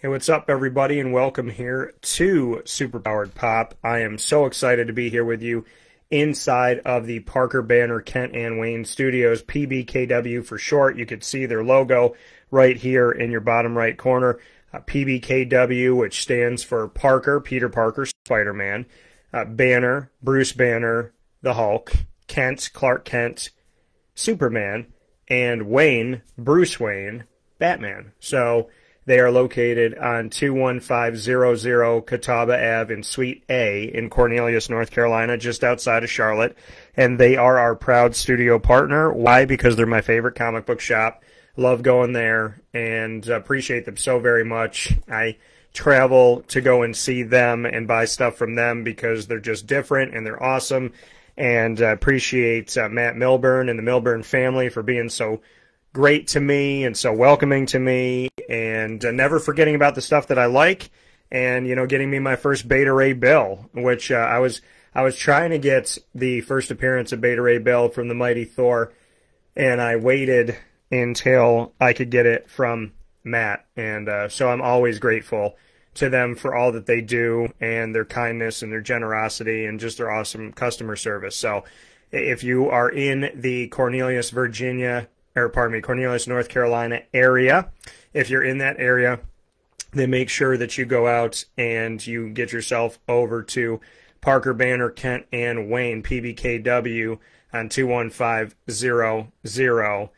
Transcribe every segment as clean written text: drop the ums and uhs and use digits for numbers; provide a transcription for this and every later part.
Hey, what's up, everybody, and welcome here to Superpowered Pop. I am so excited to be here with you inside of the Parker Banner Kent and Wayne Studios, PBKW for short. You can see their logo right here in your bottom right corner. PBKW, which stands for Parker, Peter Parker, Spider-Man. Banner, Bruce Banner, the Hulk. Kent, Clark Kent, Superman. And Wayne, Bruce Wayne, Batman. So they are located on 21500 Catawba Ave in Suite A in Cornelius, North Carolina, just outside of Charlotte. And they are our proud studio partner. Why? Because they're my favorite comic book shop. Love going there and appreciate them so very much. I travel to go and see them and buy stuff from them because they're just different and they're awesome. And appreciate Matt Milburn and the Milburn family for being so great to me and so welcoming to me, and never forgetting about the stuff that I like, and getting me my first Beta Ray Bill, which I was trying to get the first appearance of Beta Ray Bill from the Mighty Thor, and I waited until I could get it from Matt, and so I'm always grateful to them for all that they do and their kindness and their generosity and just their awesome customer service. So if you are in the Cornelius, North Carolina area, if you're in that area, then make sure that you go out and you get yourself over to Parker Banner, Kent and Wayne, PBKW, on 21500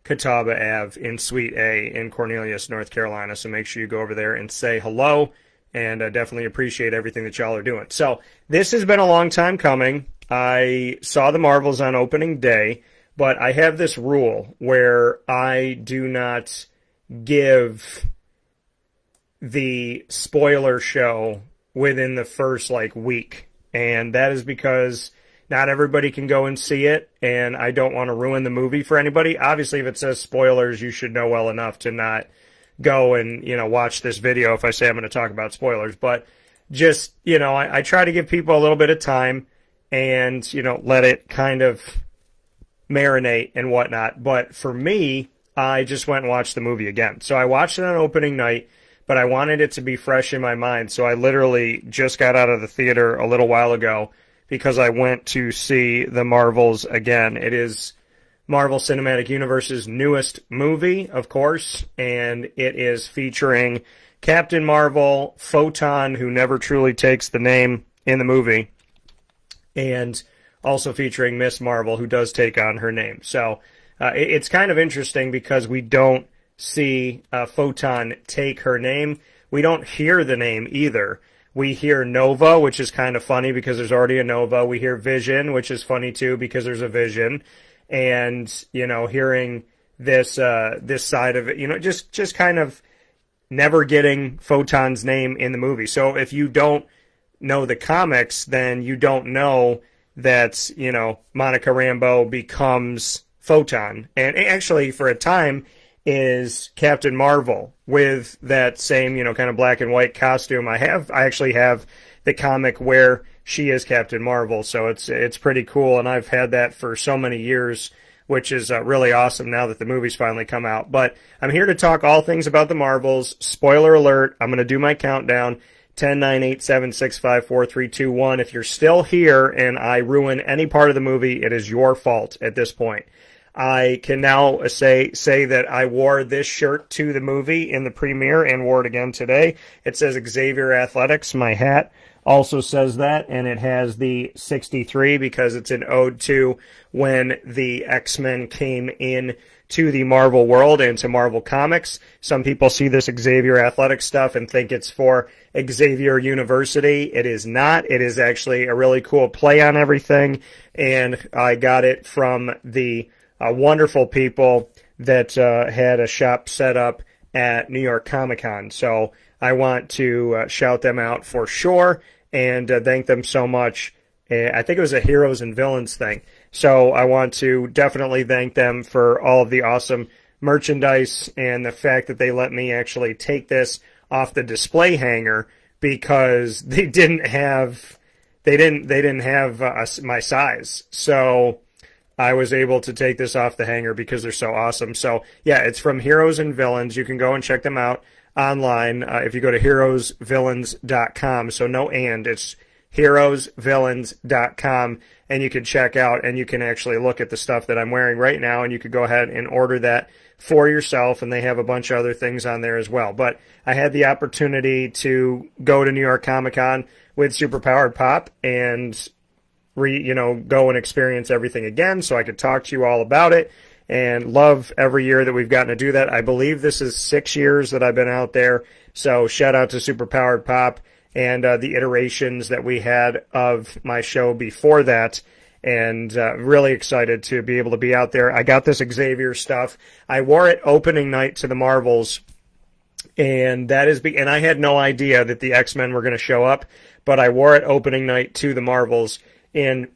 Catawba Ave in Suite A in Cornelius, North Carolina. So make sure you go over there and say hello, and I definitely appreciate everything that y'all are doing. So this has been a long time coming. I saw the Marvels on opening day, but I have this rule where I do not give the spoiler show within the first week. And that is because not everybody can go and see it, and I don't want to ruin the movie for anybody. Obviously, if it says spoilers, you should know well enough to not go and, watch this video if I say I'm going to talk about spoilers. But just, I try to give people a little bit of time and, let it kind of marinate and whatnot. But for me, I just went and watched the movie again. So I watched it on opening night, but I wanted it to be fresh in my mind. So I literally just got out of the theater a little while ago because I went to see the Marvels again. It is Marvel Cinematic Universe's newest movie, of course, and it is featuring Captain Marvel, Photon, who never truly takes the name in the movie, and also featuring Miss Marvel, who does take on her name. So it's kind of interesting because we don't see Photon take her name. We don't hear the name either. We hear Nova, which is kind of funny because there's already a Nova. We hear Vision, which is funny too because there's a Vision. And, hearing this side of it, just kind of never getting Photon's name in the movie. So if you don't know the comics, then you don't know that, Monica Rambeau becomes Photon. And actually, for a time, is Captain Marvel with that same, kind of black and white costume. I actually have the comic where she is Captain Marvel, so it's pretty cool, and I've had that for so many years, which is really awesome now that the movie's finally come out. But I'm here to talk all things about the Marvels. Spoiler alert, I'm going to do my countdown. 10, 9, 8, 7, 6, 5, 4, 3, 2, 1. If you're still here and I ruin any part of the movie, it is your fault at this point. I can now say that I wore this shirt to the movie in the premiere and wore it again today. It says Xavier Athletics. My hat also says that, and it has the 63 because it's an ode to when the X-Men came in to the Marvel world and to Marvel Comics. Some people see this Xavier Athletics stuff and think it's for Xavier University. It is not. It is actually a really cool play on everything, and I got it from the wonderful people that had a shop set up at New York Comic Con. So I want to shout them out for sure and thank them so much. I think it was a Heroes and Villains thing. So I want to definitely thank them for all of the awesome merchandise and the fact that they let me actually take this off the display hanger because they didn't have my size. So I was able to take this off the hanger because they're so awesome. So, yeah, it's from Heroes and Villains. You can go and check them out online if you go to heroesvillains.com. So no and, it's heroesvillains.com, and you can check out and you can actually look at the stuff that I'm wearing right now, and you could go ahead and order that for yourself, and they have a bunch of other things on there as well. But I had the opportunity to go to New York Comic Con with Superpowered Pop and go and experience everything again, so I could talk to you all about it, and love every year that we've gotten to do that. I believe this is 6 years that I've been out there, so shout out to Superpowered Pop and the iterations that we had of my show before that, and really excited to be able to be out there. I got this Xavier stuff. I wore it opening night to the Marvels, and and I had no idea that the X-Men were going to show up, but I wore it opening night to the Marvels in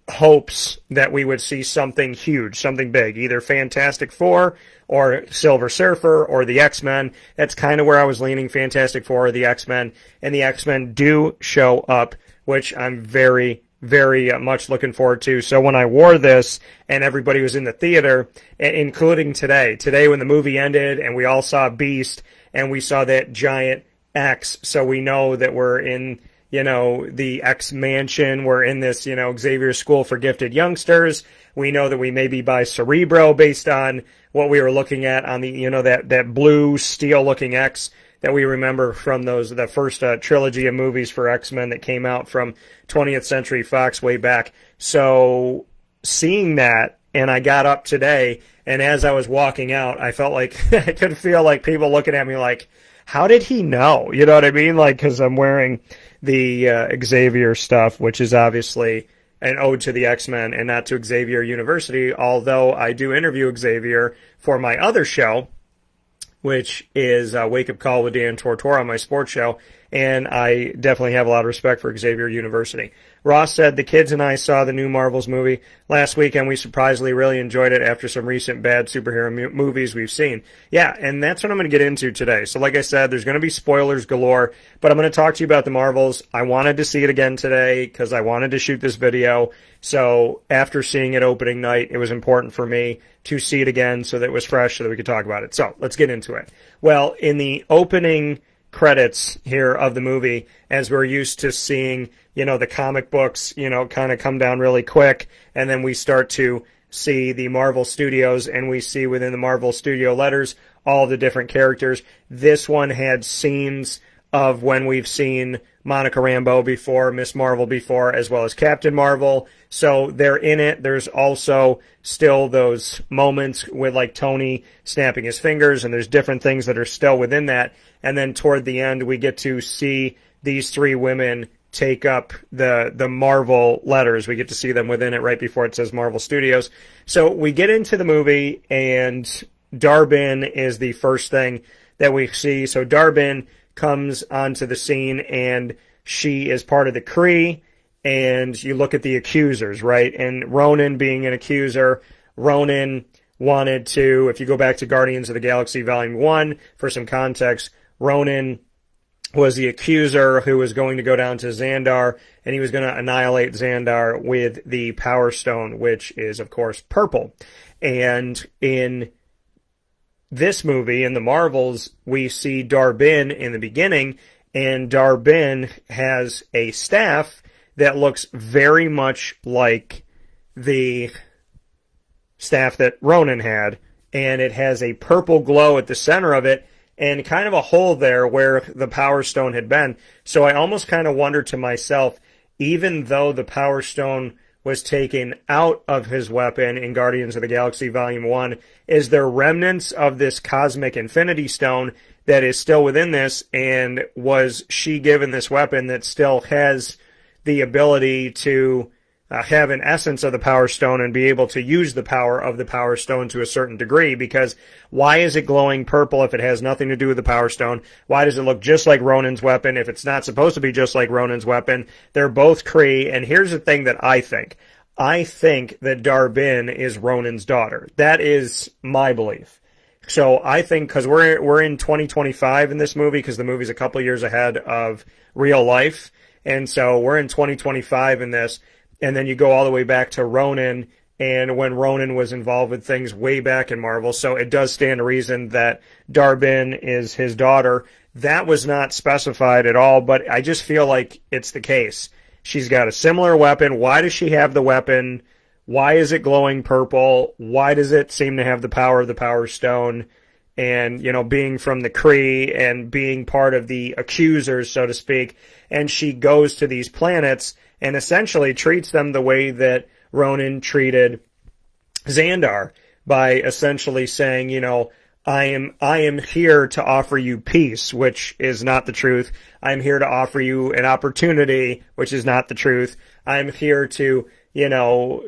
hopes that we would see something huge, something big, either Fantastic Four or Silver Surfer or the X-Men. That's kind of where I was leaning, Fantastic Four or the X-Men, and the X-Men do show up, which I'm very, very much looking forward to. So when I wore this and everybody was in the theater, including today when the movie ended and we all saw Beast and we saw that giant X, so we know that we're in the X Mansion. We're in this, Xavier School for Gifted Youngsters. We know that we may be by Cerebro based on what we were looking at on the, that blue steel-looking X that we remember from the first trilogy of movies for X-Men that came out from 20th Century Fox way back. So seeing that, and I got up today, and as I was walking out, I felt like I could feel like people looking at me like, how did he know? You know what I mean? Like, because I'm wearing the Xavier stuff, which is obviously an ode to the X-Men and not to Xavier University, although I do interview Xavier for my other show, which is Wake Up Call with Dan Tortora on my sports show, and I definitely have a lot of respect for Xavier University. Ross said, the kids and I saw the new Marvels movie last weekend. We surprisingly really enjoyed it after some recent bad superhero movies we've seen. Yeah, and that's what I'm going to get into today. So like I said, there's going to be spoilers galore, but I'm going to talk to you about the Marvels. I wanted to see it again today because I wanted to shoot this video. So after seeing it opening night, it was important for me to see it again so that it was fresh so that we could talk about it. So let's get into it. Well, in the opening credits here of the movie, as we're used to seeing, the comic books, kind of come down really quick, and then we start to see the Marvel Studios, and we see within the Marvel Studio letters all the different characters. This one had scenes of when we've seen Monica Rambeau before, Miss Marvel before, as well as Captain Marvel. So they're in it. There's also still those moments with like Tony snapping his fingers, and there's different things that are still within that. And then toward the end, we get to see these three women take up the Marvel letters. We get to see them within it right before it says Marvel Studios. So we get into the movie, and Dar-Benn is the first thing that we see. So Dar-Benn comes onto the scene, and she is part of the Kree, and you look at the accusers, right? And Ronan being an accuser, Ronan wanted to, if you go back to Guardians of the Galaxy Volume 1, for some context, Ronan was the accuser who was going to go down to Xandar, and he was going to annihilate Xandar with the Power Stone, which is, of course, purple. And in this movie, in the Marvels, we see Dar-Benn in the beginning, and Dar-Benn has a staff that looks very much like the staff that Ronan had, and it has a purple glow at the center of it, and kind of a hole there where the Power Stone had been. So I almost kind of wondered to myself, even though the Power Stone was taken out of his weapon in Guardians of the Galaxy Volume 1, is there remnants of this cosmic Infinity Stone that is still within this, and was she given this weapon that still has the ability to have an essence of the Power Stone and be able to use the power of the Power Stone to a certain degree? Because why is it glowing purple if it has nothing to do with the Power Stone? Why does it look just like Ronan's weapon if it's not supposed to be just like Ronan's weapon? They're both Kree, and here's the thing that I think. I think that Dar-Benn is Ronan's daughter. That is my belief. So I think, because we're in 2025 in this movie, because the movie's a couple years ahead of real life, and so we're in 2025 in this. And then you go all the way back to Ronan and when Ronan was involved with things way back in Marvel. So it does stand to reason that Dar-Benn is his daughter. That was not specified at all, but I just feel like it's the case. She's got a similar weapon. Why does she have the weapon? Why is it glowing purple? Why does it seem to have the power of the Power Stone? And, you know, being from the Kree and being part of the accusers, so to speak, and she goes to these planets and essentially treats them the way that Ronan treated Xandar, by essentially saying, you know, I am here to offer you peace, which is not the truth. I'm here to offer you an opportunity, which is not the truth. I'm here to, you know,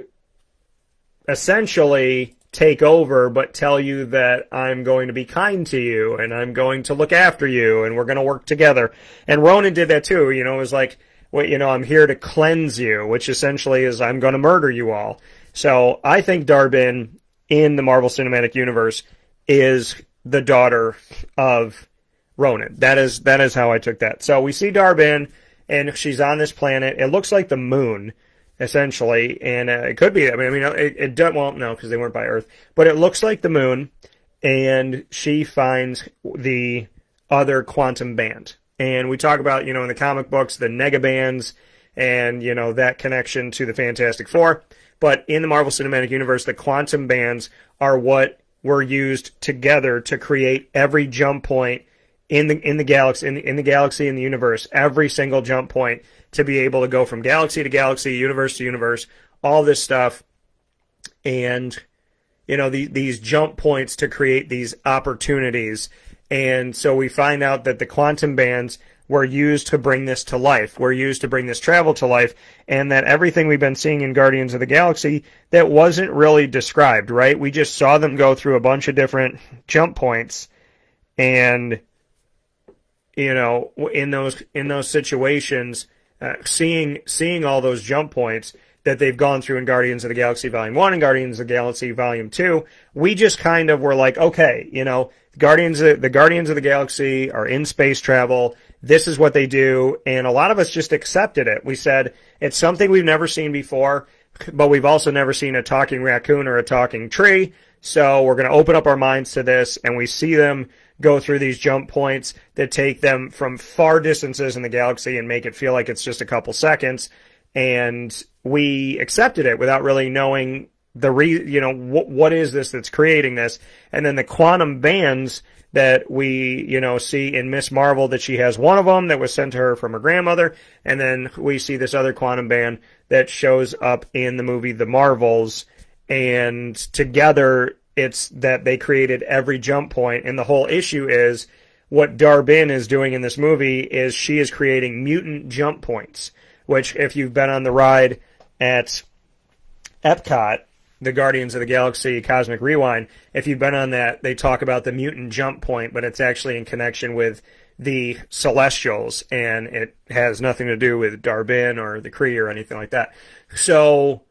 essentially take over, but tell you that I'm going to be kind to you, and I'm going to look after you, and we're going to work together. And Ronan did that too. You know, it was like, well, you know, I'm here to cleanse you, which essentially is I'm going to murder you all. So I think Dar-Benn in the Marvel Cinematic Universe is the daughter of Ronan. That is how I took that. So we see Dar-Benn, and she's on this planet. It looks like the moon, essentially, and it could be. I mean, it doesn't. Well, no, because they weren't by Earth, but it looks like the moon. And she finds the other quantum band, and we talk about, you know, in the comic books, the negabands, and, you know, that connection to the Fantastic Four. But in the Marvel Cinematic Universe, the quantum bands are what were used together to create every jump point in the galaxy, in the galaxy, in the universe, every single jump point, to be able to go from galaxy to galaxy, universe to universe, all this stuff. And, you know, these jump points to create these opportunities. And so we find out that the quantum bands were used to bring this to life, were used to bring this travel to life, and that everything we've been seeing in Guardians of the Galaxy that wasn't really described, right? We just saw them go through a bunch of different jump points, and, you know, in those situations, seeing all those jump points that they've gone through in Guardians of the Galaxy Volume 1 and Guardians of the Galaxy Volume 2, we just kind of were like, okay, you know, the Guardians of the Galaxy are in space travel. This is what they do, and a lot of us just accepted it. We said, it's something we've never seen before, but we've also never seen a talking raccoon or a talking tree, so we're going to open up our minds to this, and we see them go through these jump points that take them from far distances in the galaxy and make it feel like it's just a couple seconds, and we accepted it without really knowing what is this that's creating this. And then the quantum bands that we, you know, see in Miss Marvel, that she has one of them that was sent to her from her grandmother, and then we see this other quantum band that shows up in the movie The Marvels, and together it's that they created every jump point. And the whole issue is what Dar-Benn is doing in this movie is she is creating mutant jump points, which, if you've been on the ride at Epcot, the Guardians of the Galaxy Cosmic Rewind, if you've been on that, they talk about the mutant jump point, but it's actually in connection with the Celestials, and it has nothing to do with Dar-Benn or the Kree or anything like that. So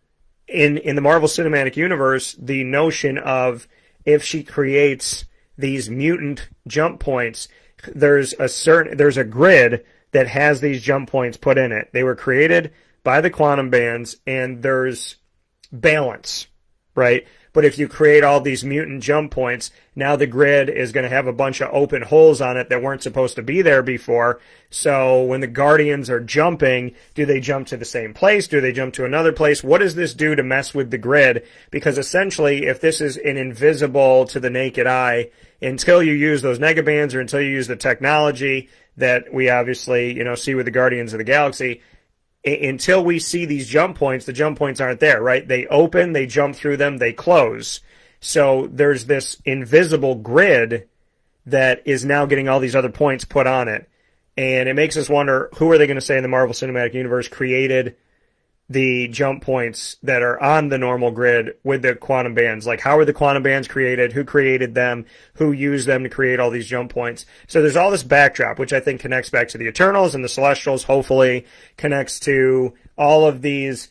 in the Marvel Cinematic Universe, the notion of if she creates these mutant jump points, there's a grid that has these jump points put in it. They were created by the quantum bands, and there's balance, right? But if you create all these mutant jump points, now the grid is going to have a bunch of open holes on it that weren't supposed to be there before. So when the Guardians are jumping, do they jump to the same place? Do they jump to another place? What does this do to mess with the grid? Because essentially, if this is an invisible to the naked eye, until you use those negabands or until you use the technology that we obviously, you know, see with the Guardians of the Galaxy, until we see these jump points, the jump points aren't there, right? They open, they jump through them, they close. So there's this invisible grid that is now getting all these other points put on it. And it makes us wonder, who are they going to say in the Marvel Cinematic Universe created the jump points that are on the normal grid with the quantum bands? Like, how are the quantum bands created? Who created them? Who used them to create all these jump points? So there's all this backdrop, which I think connects back to the Eternals and the Celestials, hopefully connects to all of these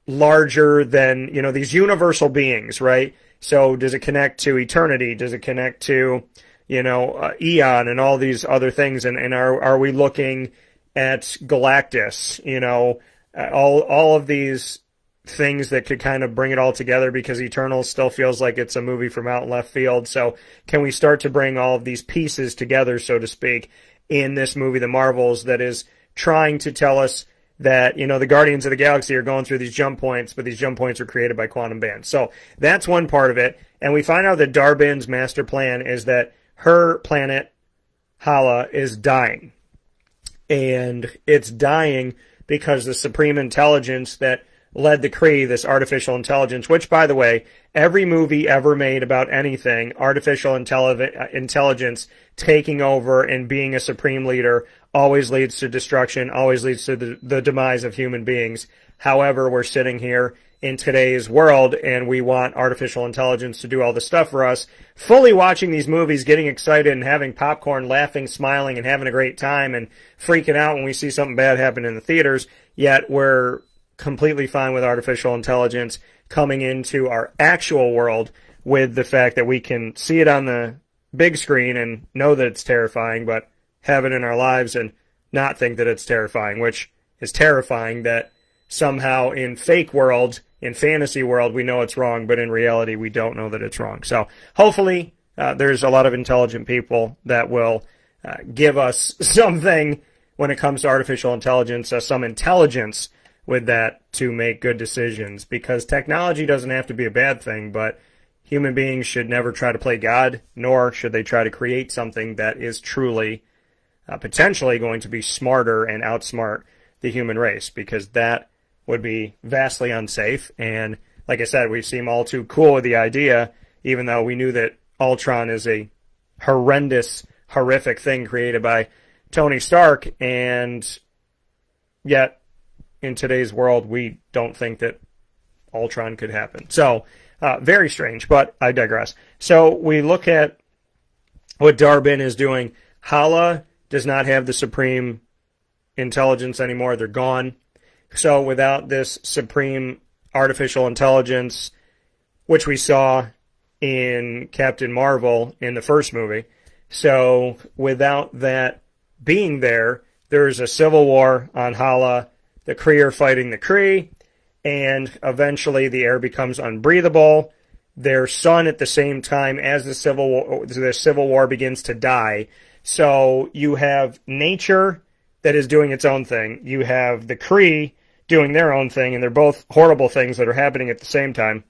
larger than, you know, these universal beings, right? So does it connect to eternity? Does it connect to, you know, Eon and all these other things? And are we looking at Galactus, you know, all of these things that could kind of bring it all together, because Eternals still feels like it's a movie from out in left field. So can we start to bring all of these pieces together, so to speak, in this movie, The Marvels, that is trying to tell us that, you know, the Guardians of the Galaxy are going through these jump points, but these jump points are created by quantum bands. So that's one part of it. And we find out that Dar-Benn's master plan is that her planet, Hala, is dying. And it's dying because the supreme intelligence that led the Kree, this artificial intelligence, which, by the way, every movie ever made about anything, artificial intelligence taking over and being a supreme leader, always leads to destruction, always leads to the demise of human beings. However, we're sitting here in today's world, and we want artificial intelligence to do all the stuff for us, fully watching these movies, getting excited and having popcorn, laughing, smiling, and having a great time, and freaking out when we see something bad happen in the theaters, yet we're completely fine with artificial intelligence coming into our actual world, with the fact that we can see it on the big screen and know that it's terrifying, but have it in our lives and not think that it's terrifying, which is terrifying that somehow in fake world, in fantasy world, we know it's wrong, but in reality, we don't know that it's wrong. So hopefully there's a lot of intelligent people that will give us something when it comes to artificial intelligence, some intelligence with that to make good decisions, because technology doesn't have to be a bad thing, but human beings should never try to play God, nor should they try to create something that is truly potentially going to be smarter and outsmart the human race, because that would be vastly unsafe. And like I said, we seem all too cool with the idea, even though we knew that Ultron is a horrendous, horrific thing created by Tony Stark, and yet in today's world, we don't think that Ultron could happen. So, very strange, but I digress. So, we look at what Dar-Benn is doing. Hala does not have the supreme intelligence anymore. They're gone. So, without this supreme artificial intelligence, which we saw in Captain Marvel in the first movie, so without that being there, there's a civil war on Hala. The Kree are fighting the Kree, and eventually the air becomes unbreathable. Their sun, at the same time as the Civil War begins to die. So you have nature that is doing its own thing. You have the Kree doing their own thing, and they're both horrible things that are happening at the same time.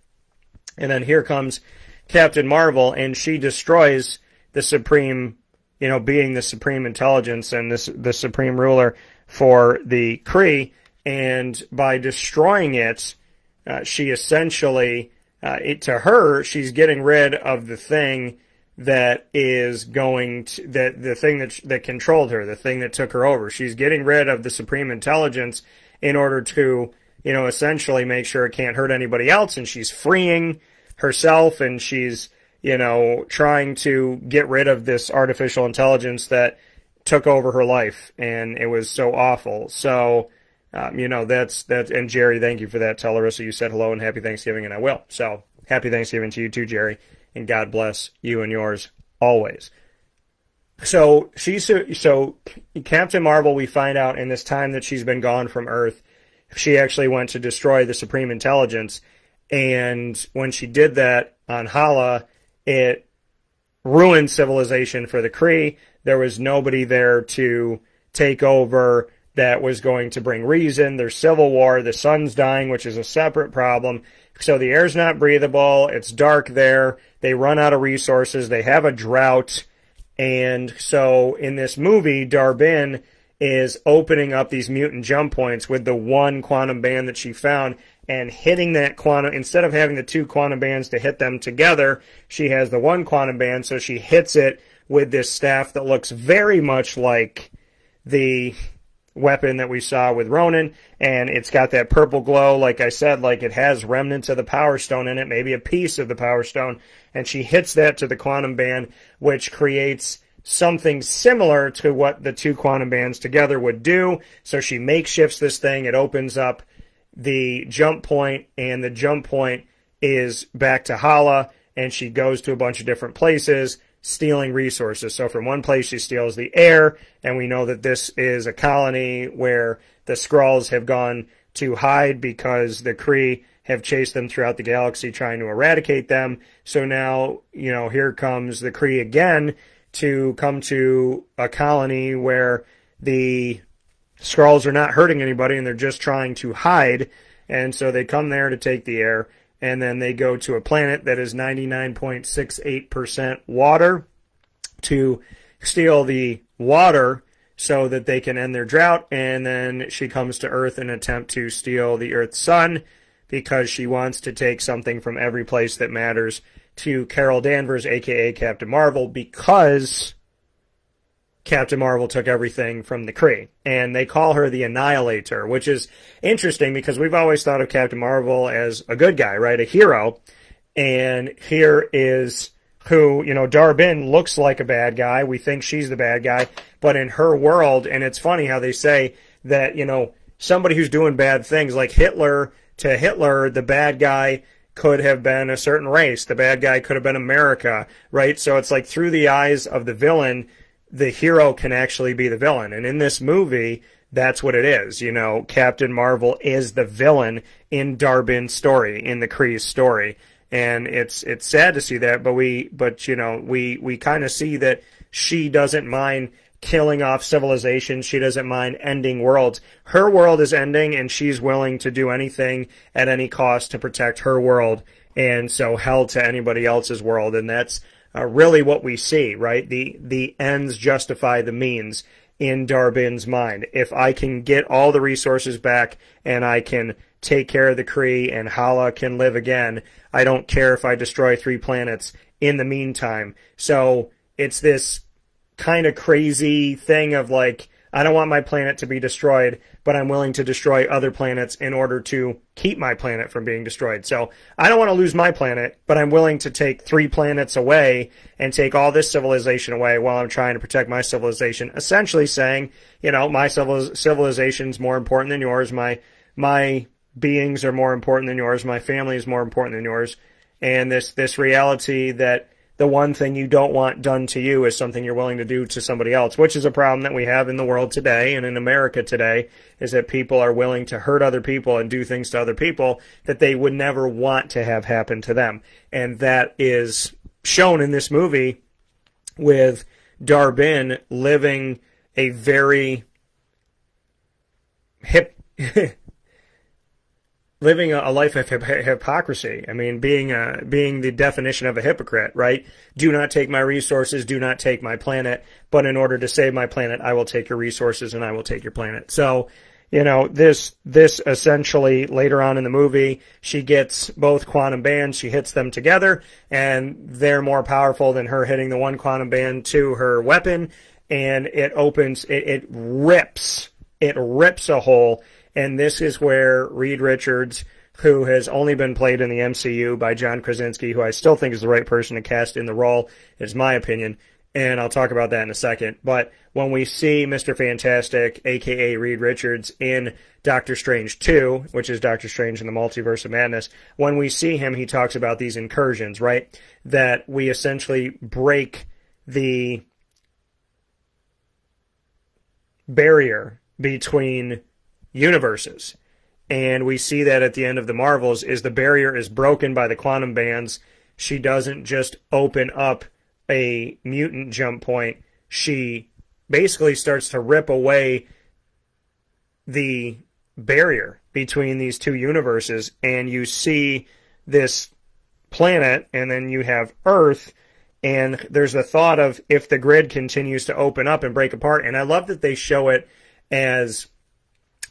And then here comes Captain Marvel, and she destroys the supreme, you know, being the supreme intelligence and the supreme ruler for the Kree. And by destroying it, she essentially, to her, she's getting rid of the thing that is going to, the thing that controlled her, the thing that took her over. She's getting rid of the supreme intelligence in order to, you know, essentially make sure it can't hurt anybody else. And she's freeing herself, and she's, you know, trying to get rid of this artificial intelligence that took over her life. And it was so awful. So, you know, that's, and Jerry, thank you for that. Tell Larissa you said hello and happy Thanksgiving, and I will. So, happy Thanksgiving to you too, Jerry, and God bless you and yours always. So, Captain Marvel, we find out in this time that she's been gone from Earth, she actually went to destroy the Supreme Intelligence, and when she did that on Hala, it ruined civilization for the Kree. There was nobody there to take over that was going to bring reason. There's civil war. The sun's dying, which is a separate problem. So the air's not breathable. It's dark there. They run out of resources. They have a drought. And so in this movie, Dar-Benn is opening up these mutant jump points with the one quantum band that she found, and hitting that quantum, instead of having the two quantum bands to hit them together, she has the one quantum band, so she hits it with this staff that looks very much like the weapon that we saw with Ronan, and it's got that purple glow, like I said, like it has remnants of the Power Stone in it, maybe a piece of the Power Stone, and she hits that to the quantum band, which creates something similar to what the two quantum bands together would do. So she makeshifts this thing, it opens up the jump point, and the jump point is back to Hala, and she goes to a bunch of different places, stealing resources. So from one place she steals the air, and we know that this is a colony where the Skrulls have gone to hide because the Kree have chased them throughout the galaxy trying to eradicate them. So now, you know, here comes the Kree again to come to a colony where the Skrulls are not hurting anybody and they're just trying to hide. And so they come there to take the air, and then they go to a planet that is 99.68% water to steal the water so that they can end their drought. And then she comes to Earth and attempt to steal the Earth's sun because she wants to take something from every place that matters to Carol Danvers, a.k.a. Captain Marvel, because Captain Marvel took everything from the Kree. And they call her the Annihilator, which is interesting because we've always thought of Captain Marvel as a good guy, right? A hero. And here is who, you know, Dar-Benn looks like a bad guy. We think she's the bad guy. But in her world, and it's funny how they say that, you know, somebody who's doing bad things like Hitler, to Hitler, the bad guy could have been a certain race. The bad guy could have been America, right? So it's like through the eyes of the villain, the hero can actually be the villain. And in this movie, that's what it is. You know, Captain Marvel is the villain in Dar-Benn's story, in the Kree's story. And it's sad to see that, but we kind of see that she doesn't mind killing off civilization. She doesn't mind ending worlds. Her world is ending, and she's willing to do anything at any cost to protect her world, and so hell to anybody else's world. And that's really what we see, right? The ends justify the means in Dar-Benn's mind. If I can get all the resources back and I can take care of the Kree and Hala can live again, I don't care if I destroy 3 planets in the meantime. So it's this kind of crazy thing of like, I don't want my planet to be destroyed, but I'm willing to destroy other planets in order to keep my planet from being destroyed. So I don't want to lose my planet, but I'm willing to take 3 planets away and take all this civilization away while I'm trying to protect my civilization. Essentially saying, you know, my civilization's more important than yours. My beings are more important than yours. My family is more important than yours. And this reality that the one thing you don't want done to you is something you're willing to do to somebody else, which is a problem that we have in the world today and in America today, is that people are willing to hurt other people and do things to other people that they would never want to have happen to them. And that is shown in this movie with Dar-Benn living a very living a life of hypocrisy. I mean, being the definition of a hypocrite, right? Do not take my resources, do not take my planet, but in order to save my planet, I will take your resources and I will take your planet. So, you know, this essentially, later on in the movie, she gets both quantum bands, she hits them together, and they're more powerful than her hitting the one quantum band to her weapon, and it rips a hole. And this is where Reed Richards, who has only been played in the MCU by John Krasinski, who I still think is the right person to cast in the role, is my opinion, and I'll talk about that in a second. But when we see Mr. Fantastic, a.k.a. Reed Richards, in Doctor Strange 2, which is Doctor Strange in the Multiverse of Madness, when we see him, he talks about these incursions, right? That we essentially break the barrier between universes. And we see that at the end of the Marvels, is the barrier is broken by the quantum bands. She doesn't just open up a mutant jump point. She basically starts to rip away the barrier between these two universes, and you see this planet, and then you have Earth, and there's the thought of if the grid continues to open up and break apart. And I love that they show it as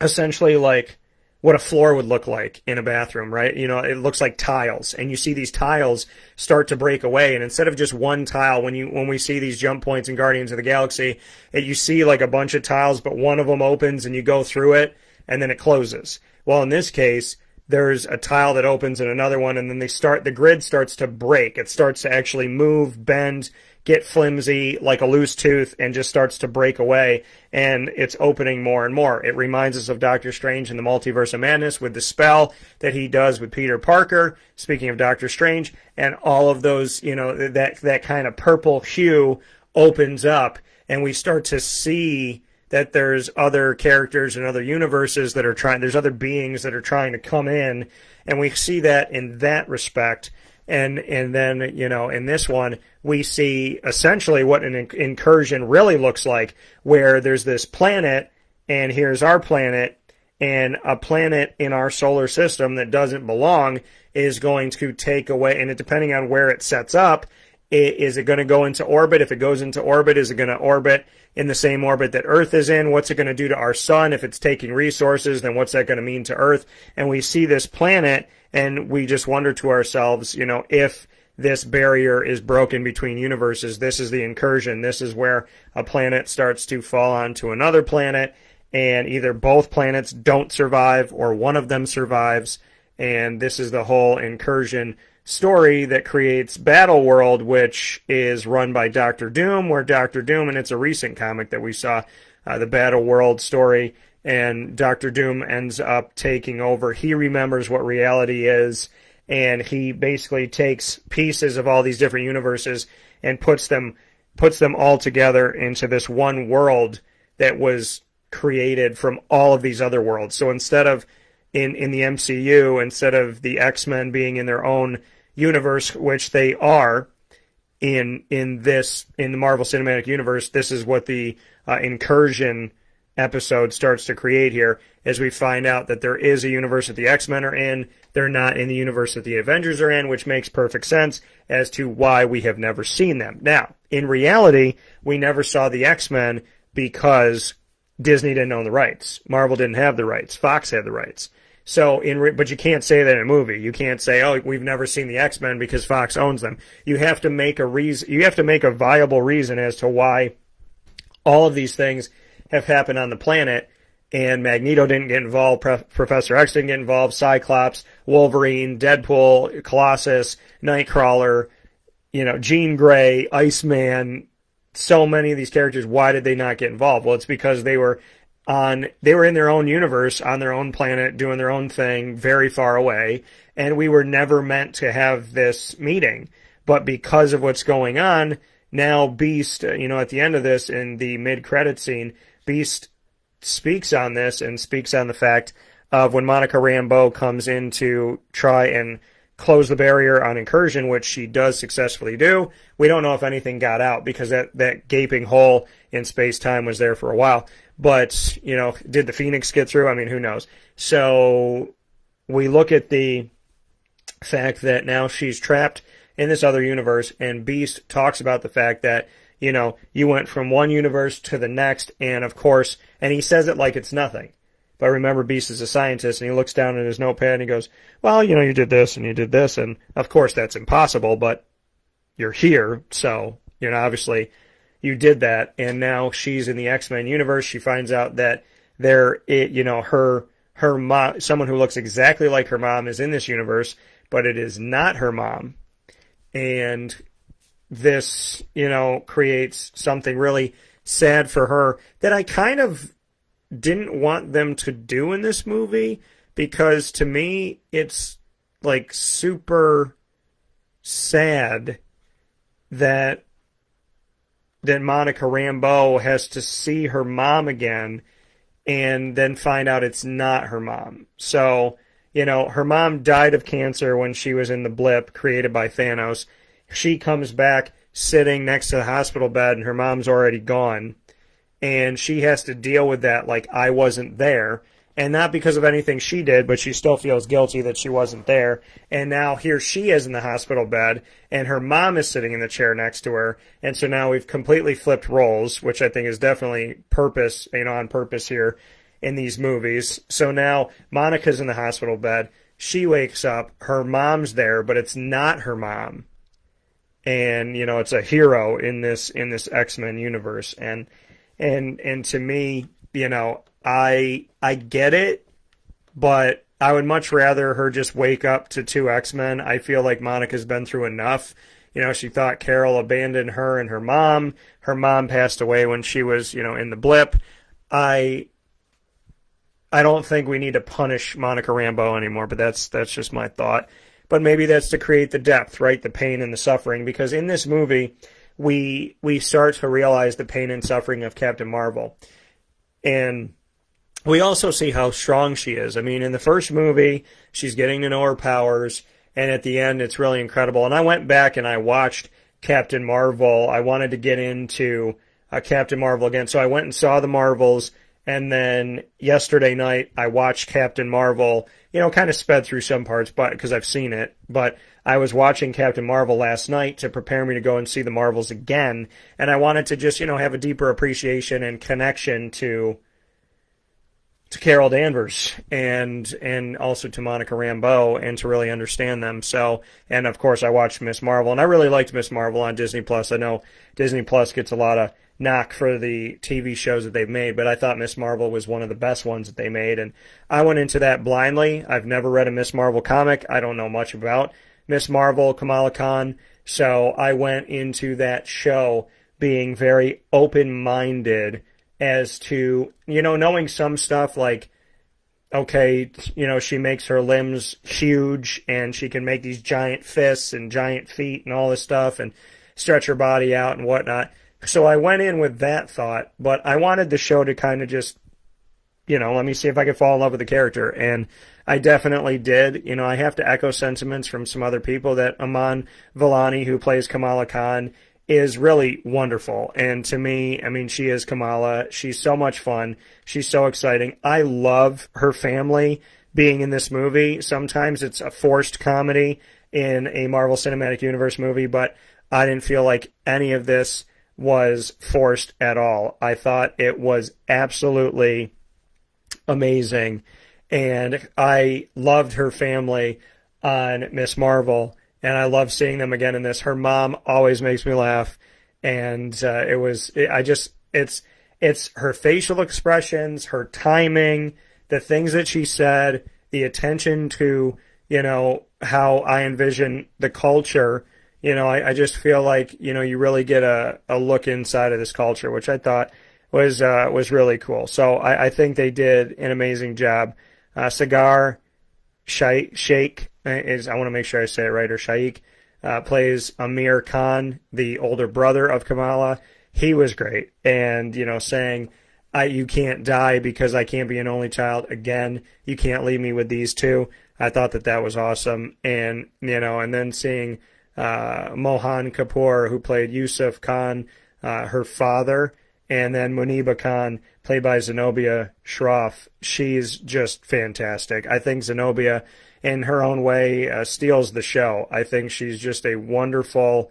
essentially like what a floor would look like in a bathroom, right? You know, it looks like tiles, and you see these tiles start to break away, and instead of just one tile, when we see these jump points in Guardians of the Galaxy, you see like a bunch of tiles, but one of them opens and you go through it, and then it closes. Well, in this case, there's a tile that opens and another one, and then the grid starts to break. It starts to actually move, bend, get flimsy like a loose tooth, and just starts to break away, and it's opening more and more. It reminds us of Doctor Strange in the Multiverse of Madness with the spell that he does with Peter Parker, speaking of Doctor Strange, and all of those, you know, that kind of purple hue opens up, and we start to see that there's other characters and other universes that are trying, there's other beings that are trying to come in, and we see that in that respect. And then, you know, in this one, we see essentially what an incursion really looks like, where there's this planet, and here's our planet, and a planet in our solar system that doesn't belong is going to take away, and it, depending on where it sets up, is it going to go into orbit? If it goes into orbit, is it going to orbit in the same orbit that Earth is in? What's it going to do to our sun? If it's taking resources, then what's that going to mean to Earth? And we see this planet, and we just wonder to ourselves, you know, if this barrier is broken between universes, this is the incursion. This is where a planet starts to fall onto another planet, and either both planets don't survive or one of them survives. And this is the whole incursion story that creates Battle World, which is run by Dr. Doom, where Dr. Doom, and it's a recent comic that we saw, the Battle World story, and Dr. Doom ends up taking over. He remembers what reality is, and he basically takes pieces of all these different universes and puts them all together into this one world that was created from all of these other worlds. So instead of in the MCU, instead of the X-Men being in their own universe, which they are in the Marvel Cinematic Universe, this is what the incursion episode starts to create here, as we find out that there is a universe that the X-Men are in. They're not in the universe that the Avengers are in, which makes perfect sense as to why we have never seen them. Now, in reality, we never saw the X-Men because Disney didn't own the rights. Marvel didn't have the rights. Fox had the rights. So, but you can't say that in a movie. You can't say, "Oh, we've never seen the X-Men because Fox owns them." You have to make a reason. You have to make a viable reason as to why all of these things have happened on the planet. And Magneto didn't get involved. Professor X didn't get involved. Cyclops, Wolverine, Deadpool, Colossus, Nightcrawler, you know, Jean Grey, Iceman. So many of these characters. Why did they not get involved? Well, it's because they were in their own universe, on their own planet, doing their own thing, very far away, and we were never meant to have this meeting. But because of what's going on, now Beast, you know, at the end of this, in the mid-credit scene, Beast speaks on this, and speaks on the fact of when Monica Rambeau comes in to try and close the barrier on incursion, which she does successfully do. We don't know if anything got out, because that gaping hole in space-time was there for a while. But, you know, did the Phoenix get through? I mean, who knows? So we look at the fact that now she's trapped in this other universe, and Beast talks about the fact that, you know, you went from one universe to the next, and of course, and he says it like it's nothing. But remember, Beast is a scientist, and he looks down at his notepad, and he goes, well, you know, you did this, and you did this, and of course that's impossible, but you're here, so, you know, obviously you did that. And now she's in the X-Men universe. She finds out that her mom, someone who looks exactly like her mom, is in this universe, but it is not her mom. And this, you know, creates something really sad for her that I kind of didn't want them to do in this movie, because to me it's like super sad that Monica Rambeau has to see her mom again and then find out it's not her mom. So, you know, her mom died of cancer when she was in the blip created by Thanos. She comes back sitting next to the hospital bed, and her mom's already gone. And she has to deal with that like I wasn't there. And not because of anything she did, but she still feels guilty that she wasn't there. And now here she is in the hospital bed, and her mom is sitting in the chair next to her. And so now we've completely flipped roles, which I think is definitely purpose, you know, on purpose here in these movies. So now Monica's in the hospital bed. She wakes up. Her mom's there, but it's not her mom. And, you know, it's a hero in this X-Men universe. And to me, you know, I get it, but I would much rather her just wake up to two X-Men. I feel like Monica's been through enough. You know, she thought Carol abandoned her and her mom. Her mom passed away when she was, you know, in the blip. I don't think we need to punish Monica Rambeau anymore, but that's just my thought. But maybe that's to create the depth, right? The pain and the suffering, because in this movie, we start to realize the pain and suffering of Captain Marvel. And we also see how strong she is. I mean, in the first movie, she's getting to know her powers, and at the end, it's really incredible. And I went back and I watched Captain Marvel. I wanted to get into Captain Marvel again, so I went and saw the Marvels, and then yesterday night, I watched Captain Marvel, you know, kind of sped through some parts, but because I've seen it, but I was watching Captain Marvel last night to prepare me to go and see the Marvels again, and I wanted to just, you know, have a deeper appreciation and connection to Carol Danvers and also to Monica Rambeau, and to really understand them. So, and of course I watched Miss Marvel, and I really liked Miss Marvel on Disney Plus. I know Disney Plus gets a lot of knock for the TV shows that they've made, but I thought Miss Marvel was one of the best ones that they made, and I went into that blindly. I've never read a Miss Marvel comic. I don't know much about Miss Marvel, Kamala Khan, so I went into that show being very open-minded as to, you know, knowing some stuff like, okay, you know, she makes her limbs huge and she can make these giant fists and giant feet and all this stuff and stretch her body out and whatnot. So I went in with that thought, but I wanted the show to kind of just, you know, let me see if I could fall in love with the character. And I definitely did. You know, I have to echo sentiments from some other people that Iman Vellani, who plays Kamala Khan, is really wonderful. And to me, I mean, she is Kamala. She's so much fun. She's so exciting. I love her family being in this movie. Sometimes it's a forced comedy in a Marvel Cinematic Universe movie, but I didn't feel like any of this was forced at all. I thought it was absolutely amazing. And I loved her family on Miss Marvel. And I love seeing them again in this. Her mom always makes me laugh, and it's her facial expressions, her timing, the things that she said, the attention to, you know, how I envision the culture. You know, I just feel like, you know, you really get a look inside of this culture, which I thought was really cool. So I think they did an amazing job. Sagar Shaikh is, I want to make sure I say it right, or Shaikh, plays Amir Khan, the older brother of Kamala. He was great. And, you know, saying, you can't die because I can't be an only child. Again, you can't leave me with these two. I thought that was awesome. And, you know, and then seeing Mohan Kapoor, who played Yusuf Khan, her father, and then Muniba Khan, played by Zenobia Shroff. She's just fantastic. I think Zenobia, in her own way, steals the show. I think she's just a wonderful,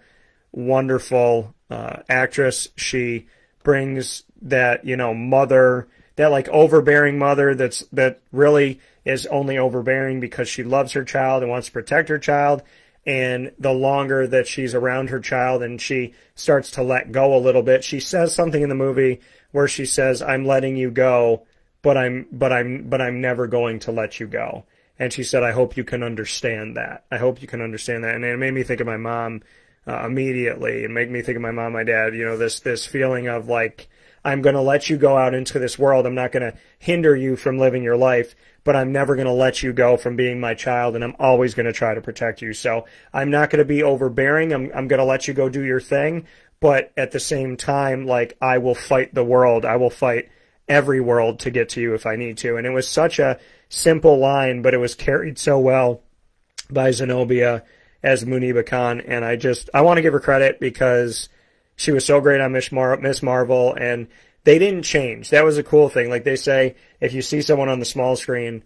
wonderful actress. She brings that, you know, mother, that like overbearing mother that really is only overbearing because she loves her child and wants to protect her child. And the longer that she's around her child and she starts to let go a little bit, she says something in the movie where she says, "I'm letting you go, but I'm never going to let you go." And she said, "I hope you can understand that. I hope you can understand that." And it made me think of my mom immediately. It made me think of my mom, my dad. You know, this feeling of like, I'm going to let you go out into this world. I'm not going to hinder you from living your life, but I'm never going to let you go from being my child, and I'm always going to try to protect you. So I'm not going to be overbearing. I'm going to let you go do your thing, but at the same time, like, I will fight the world. I will fight every world to get to you if I need to. And it was such a simple line, but it was carried so well by Zenobia as Muniba Khan, and I want to give her credit because she was so great on Miss Marvel, and they didn't change. That was a cool thing. Like they say, if you see someone on the small screen,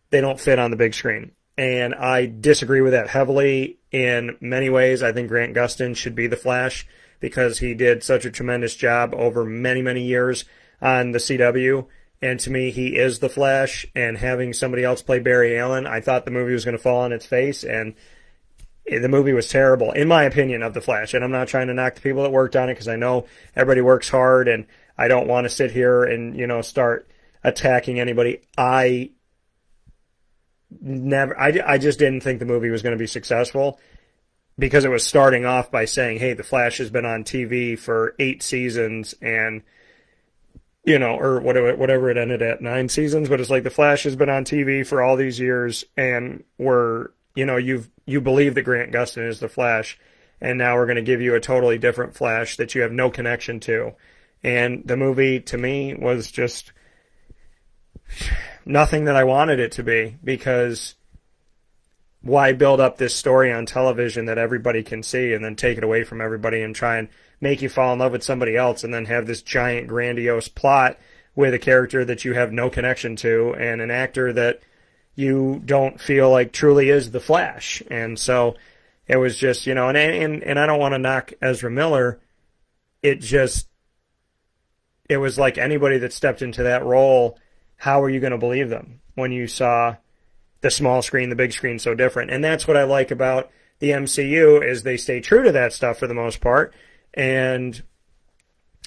they don't fit on the big screen. And I disagree with that heavily in many ways. I think Grant Gustin should be the Flash because he did such a tremendous job over many, many years on the CW. And to me, he is the Flash. And having somebody else play Barry Allen, I thought the movie was going to fall on its face. And the movie was terrible, in my opinion, of The Flash. And I'm not trying to knock the people that worked on it because I know everybody works hard, and I don't want to sit here and, you know, start attacking anybody. I just didn't think the movie was going to be successful because it was starting off by saying, hey, The Flash has been on TV for 8 seasons and, you know, or whatever it ended at, 9 seasons. But it's like The Flash has been on TV for all these years, and you know, you believe that Grant Gustin is the Flash, and now we're going to give you a totally different Flash that you have no connection to. And the movie, to me, was just nothing that I wanted it to be, because why build up this story on television that everybody can see and then take it away from everybody and try and make you fall in love with somebody else and then have this giant grandiose plot with a character that you have no connection to and an actor that you don't feel like truly is the Flash. And so it was just, and I don't want to knock Ezra Miller. It was like anybody that stepped into that role, how are you going to believe them when you saw the small screen, the big screen so different? And that's what I like about the MCU, is they stay true to that stuff for the most part. And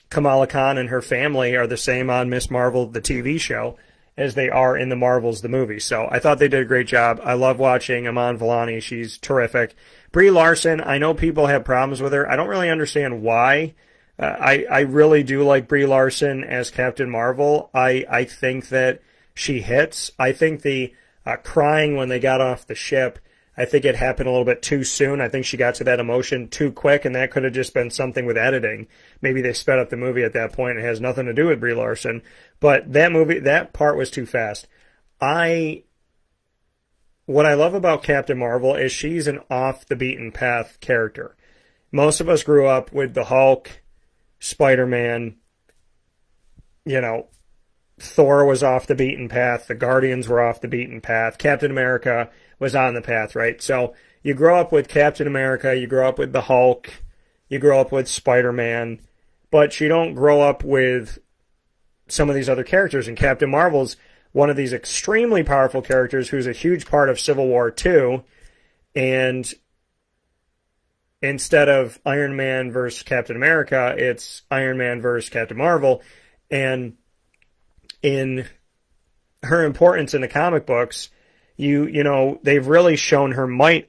Kamala Khan and her family are the same on Miss Marvel, the TV show, as they are in the Marvels, the movie. So I thought they did a great job. I love watching Iman Vellani. She's terrific. Brie Larson, I know people have problems with her. I don't really understand why. I really do like Brie Larson as Captain Marvel. I think that she hits. I think the crying when they got off the ship, I think it happened a little bit too soon. I think she got to that emotion too quick, and that could have just been something with editing. Maybe they sped up the movie at that point. It has nothing to do with Brie Larson. But that part was too fast. What I love about Captain Marvel is she's an off-the-beaten-path character. Most of us grew up with the Hulk, Spider-Man, Thor was off the beaten path. The Guardians were off the beaten path. Captain America was on the path, right? So you grow up with Captain America, you grow up with the Hulk, you grow up with Spider-Man, but you don't grow up with some of these other characters. And Captain Marvel's one of these extremely powerful characters who's a huge part of Civil War II. And instead of Iron Man versus Captain America, it's Iron Man versus Captain Marvel. And in her importance in the comic books, they've really shown her might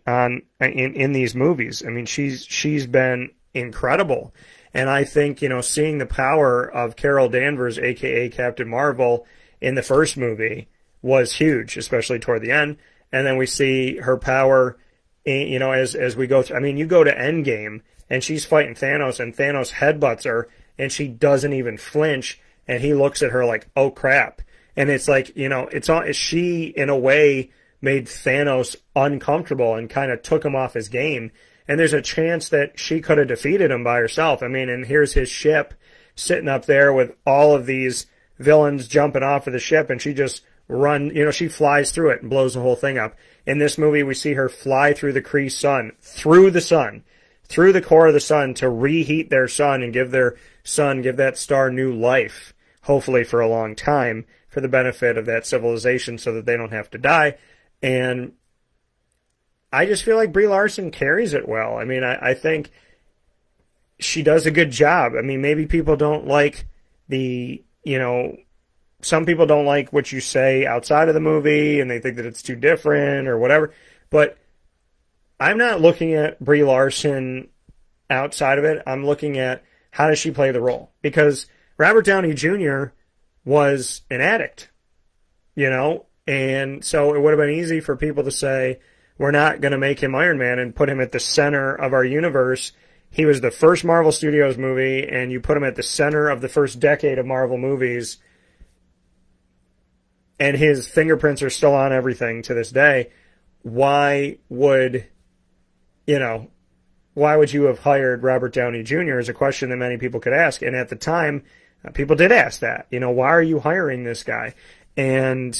in these movies. I mean, she's been incredible. And I think, seeing the power of Carol Danvers, aka Captain Marvel, in the first movie was huge, especially toward the end. And then we see her power, as we go through. I mean, you go to Endgame and she's fighting Thanos, and Thanos headbutts her and she doesn't even flinch. And he looks at her like, oh, crap. And it's like, she, in a way, made Thanos uncomfortable and kind of took him off his game. And there's a chance that she could have defeated him by herself. I mean, and here's his ship sitting up there with all of these villains jumping off of the ship, and she just she flies through it and blows the whole thing up. In this movie, we see her fly through the Kree sun, through the core of the sun, to reheat their sun and give that star new life. Hopefully for a long time, for the benefit of that civilization so that they don't have to die. And I just feel like Brie Larson carries it well. I mean, I think she does a good job. I mean, maybe people don't like some people don't like what you say outside of the movie and they think that it's too different or whatever. But I'm not looking at Brie Larson outside of it. I'm looking at how does she play the role. Because Robert Downey Jr. was an addict, and so it would have been easy for people to say, we're not going to make him Iron Man and put him at the center of our universe. He was the first Marvel Studios movie, and you put him at the center of the first decade of Marvel movies, and his fingerprints are still on everything to this day. Why would you have hired Robert Downey Jr. is a question that many people could ask. And at the time, people did ask that. Why are you hiring this guy? And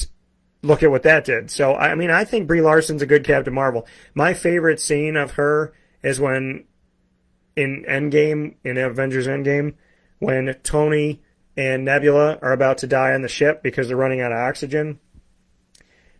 look at what that did. So, I mean, I think Brie Larson's a good Captain Marvel. My favorite scene of her is when, in Avengers Endgame, when Tony and Nebula are about to die on the ship because they're running out of oxygen.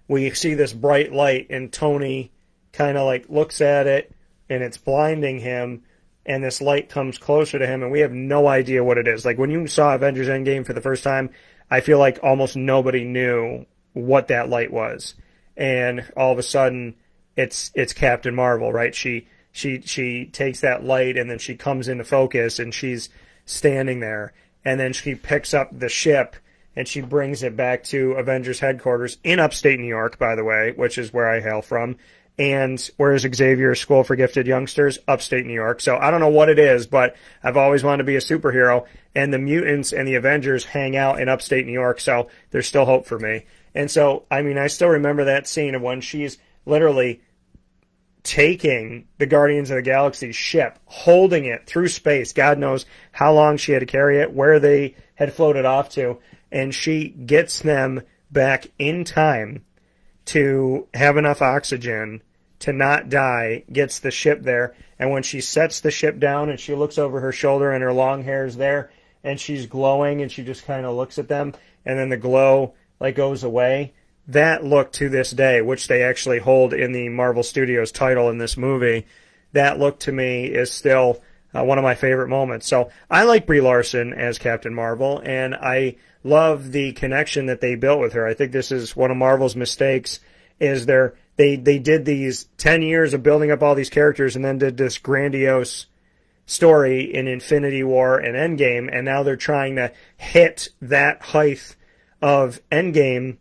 We see this bright light, and Tony kind of like looks at it, and it's blinding him, and this light comes closer to him, and we have no idea what it is. Like, when you saw Avengers Endgame for the first time, I feel like almost nobody knew what that light was. And all of a sudden, it's Captain Marvel, right? She takes that light, and then she comes into focus, and she's standing there. And then she picks up the ship, and she brings it back to Avengers headquarters in upstate New York, by the way, which is where I hail from. And where's Xavier's School for Gifted Youngsters? Upstate New York. So I don't know what it is, but I've always wanted to be a superhero. And the mutants and the Avengers hang out in upstate New York, so there's still hope for me. And so, I mean, I still remember that scene of when she's literally taking the Guardians of the Galaxy ship, holding it through space. God knows how long she had to carry it, where they had floated off to. And she gets them back in time to have enough oxygen to not die, gets the ship there, and when she sets the ship down and she looks over her shoulder and her long hair is there, and she's glowing and she just kind of looks at them, and then the glow like goes away, that look to this day, which they actually hold in the Marvel Studios title in this movie, that look to me is still one of my favorite moments. So I like Brie Larson as Captain Marvel, and I love the connection that they built with her. I think this is one of Marvel's mistakes, is they did these 10 years of building up all these characters and then did this grandiose story in Infinity War and Endgame, and now they're trying to hit that height of Endgame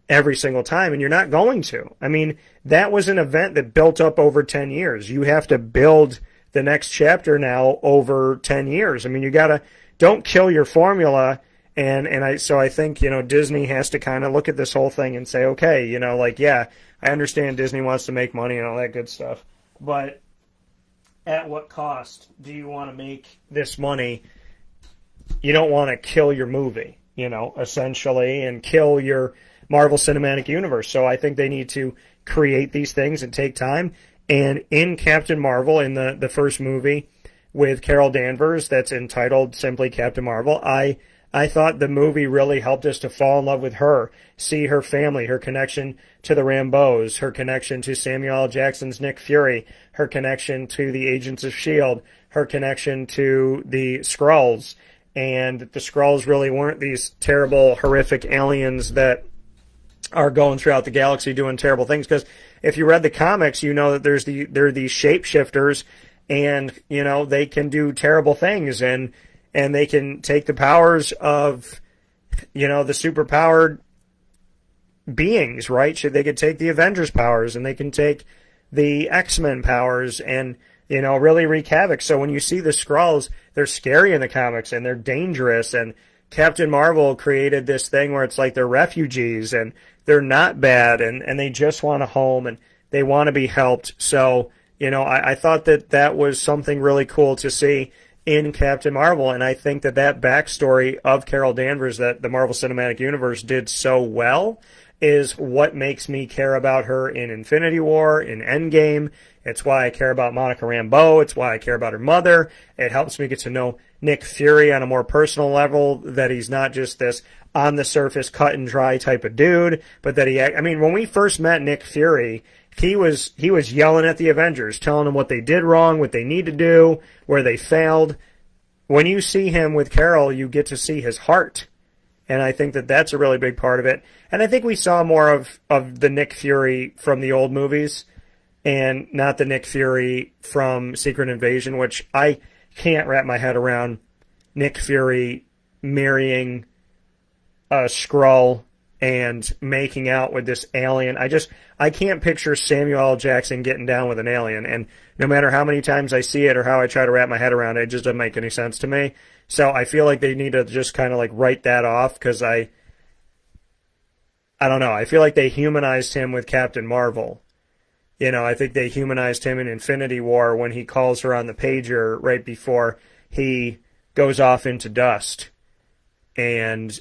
every single time, and you're not going to. I mean, that was an event that built up over 10 years. You have to build the next chapter now over 10 years. I mean, you gotta, don't kill your formula. So I think, you know, Disney has to kind of look at this whole thing and say, okay, you know, like, yeah, I understand Disney wants to make money and all that good stuff, but at what cost do you want to make this money? You don't want to kill your movie, you know, essentially, and kill your Marvel Cinematic Universe. So I think they need to create these things and take time. And in Captain Marvel, in the first movie with Carol Danvers, that's entitled simply Captain Marvel, I thought the movie really helped us to fall in love with her, see her family, her connection to the Rambeaus, her connection to Samuel L. Jackson's Nick Fury, her connection to the Agents of S.H.I.E.L.D., her connection to the Skrulls, and the Skrulls really weren't these terrible, horrific aliens that are going throughout the galaxy doing terrible things. Because if you read the comics, you know that there are these shapeshifters, and, you know, they can do terrible things, and they can take the powers of, you know, the superpowered beings, right? They could take the Avengers powers, and they can take the X-Men powers and, you know, really wreak havoc. So when you see the Skrulls, they're scary in the comics, and they're dangerous, and Captain Marvel created this thing where it's like they're refugees, and they're not bad, and they just want a home, and they want to be helped. So, you know, I thought that was something really cool to see in Captain Marvel, and I think that backstory of Carol Danvers that the Marvel Cinematic Universe did so well is what makes me care about her in Infinity War, in Endgame. It's why I care about Monica Rambeau. It's why I care about her mother. It helps me get to know Nick Fury on a more personal level, that he's not just this on-the-surface, cut-and-dry type of dude, but that I mean, when we first met Nick Fury, he was yelling at the Avengers, telling them what they did wrong, what they need to do, where they failed. When you see him with Carol, you get to see his heart. And I think that's a really big part of it. And I think we saw more of the Nick Fury from the old movies, and not the Nick Fury from Secret Invasion, which I can't wrap my head around. Nick Fury marrying a Skrull and making out with this alien. I can't picture Samuel L. Jackson getting down with an alien, and no matter how many times I see it or how I try to wrap my head around it, it just doesn't make any sense to me. So I feel like they need to just kind of like write that off, because I don't know. I feel like they humanized him with Captain Marvel. You know, I think they humanized him in Infinity War when he calls her on the pager right before he goes off into dust. And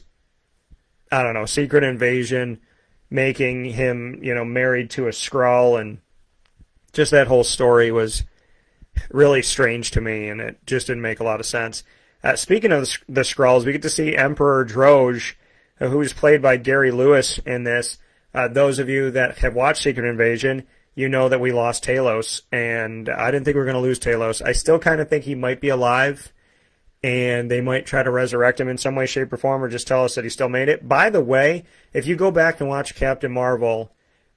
I don't know, Secret Invasion, making him, you know, married to a Skrull, and just that whole story was really strange to me, and it just didn't make a lot of sense. Speaking of the Skrulls, we get to see Emperor Droge, who is played by Gary Lewis in this. Those of you that have watched Secret Invasion, you know that we lost Talos, and I didn't think we were going to lose Talos. I still kind of think he might be alive, and they might try to resurrect him in some way, shape, or form, or just tell us that he still made it. By the way, if you go back and watch Captain Marvel,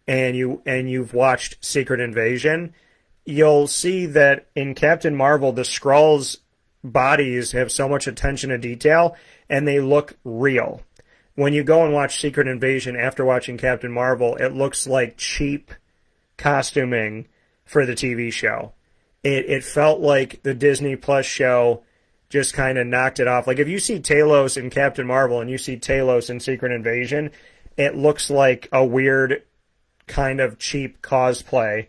and you've watched Secret Invasion, you'll see that in Captain Marvel, the Skrulls' bodies have so much attention to detail, and they look real. When you go and watch Secret Invasion after watching Captain Marvel, it looks like cheap costuming for the TV show. It felt like the Disney Plus show just kind of knocked it off. Like, if you see Talos in Captain Marvel and you see Talos in Secret Invasion, it looks like a weird kind of cheap cosplay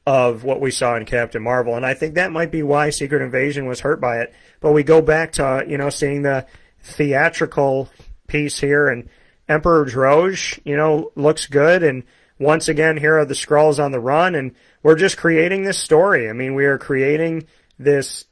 of what we saw in Captain Marvel. And I think that might be why Secret Invasion was hurt by it. But we go back to, you know, seeing the theatrical piece here, and Emperor Droge, you know, looks good. And once again, here are the Skrulls on the run, and we're just creating this story. I mean, we are creating this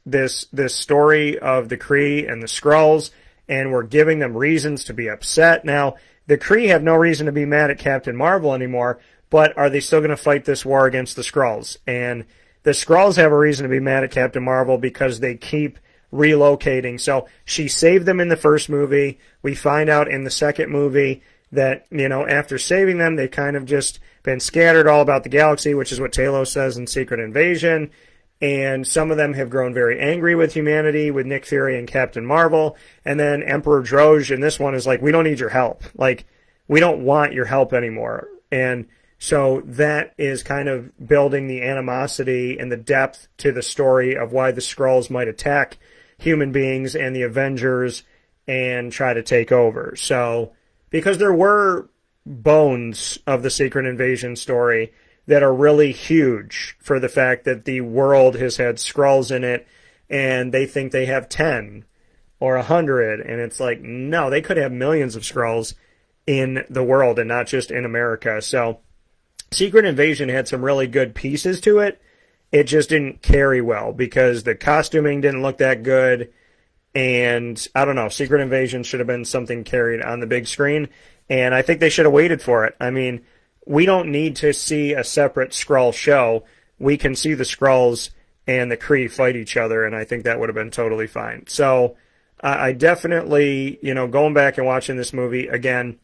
story of the Kree and the Skrulls, and we're giving them reasons to be upset. Now, the Kree have no reason to be mad at Captain Marvel anymore, but are they still going to fight this war against the Skrulls? And the Skrulls have a reason to be mad at Captain Marvel because they keep relocating. So she saved them in the first movie. We find out in the second movie that, you know, after saving them, they've kind of just been scattered all about the galaxy, which is what Talos says in Secret Invasion. And some of them have grown very angry with humanity, with Nick Fury and Captain Marvel. And then Emperor Droge in this one is like, we don't need your help. Like, we don't want your help anymore. And so that is kind of building the animosity and the depth to the story of why the Skrulls might attack human beings and the Avengers and try to take over. So, because there were bones of the Secret Invasion story that are really huge for the fact that the world has had Skrulls in it, and they think they have 10 or 100, and it's like, no, they could have millions of Skrulls in the world and not just in America. So Secret Invasion had some really good pieces to it. It just didn't carry well because the costuming didn't look that good, and I don't know, Secret Invasion should have been something carried on the big screen, and I think they should have waited for it. I mean, we don't need to see a separate Skrull show. We can see the Skrulls and the Kree fight each other, and I think that would have been totally fine. So I definitely, you know, going back and watching this movie again,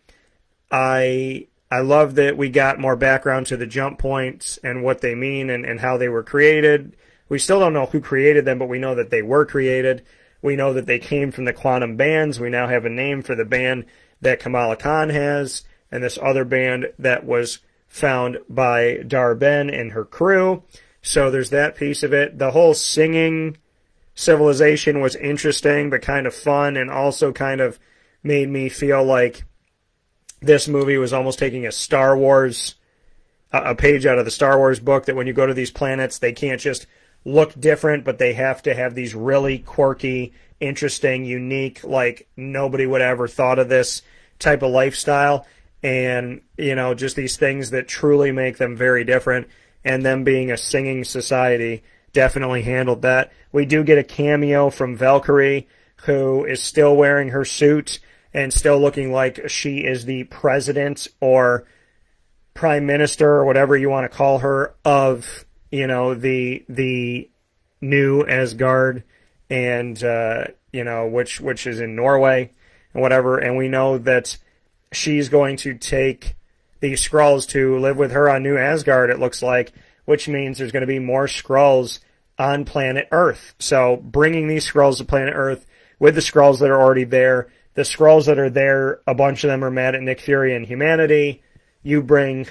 I love that we got more background to the jump points and what they mean and how they were created. We still don't know who created them, but we know that they were created. We know that they came from the quantum bands. We now have a name for the band that Kamala Khan has, and this other band that was found by Dar-Benn and her crew. So there's that piece of it. The whole singing civilization was interesting, but kind of fun, and also kind of made me feel like this movie was almost taking a Star Wars, a page out of the Star Wars book, that when you go to these planets, they can't just look different, but they have to have these really quirky, interesting, unique, like nobody would ever thought of this type of lifestyle. And, you know, just these things that truly make them very different. And them being a singing society definitely handled that. We do get a cameo from Valkyrie, who is still wearing her suit and still looking like she is the president or prime minister or whatever you want to call her of, you know, the new Asgard, and, you know, which is in Norway and whatever. And we know that she's going to take these Skrulls to live with her on New Asgard, it looks like, which means there's going to be more Skrulls on planet Earth. So bringing these Skrulls to planet Earth with the Skrulls that are already there. The Skrulls that are there, a bunch of them are mad at Nick Fury and humanity. You bring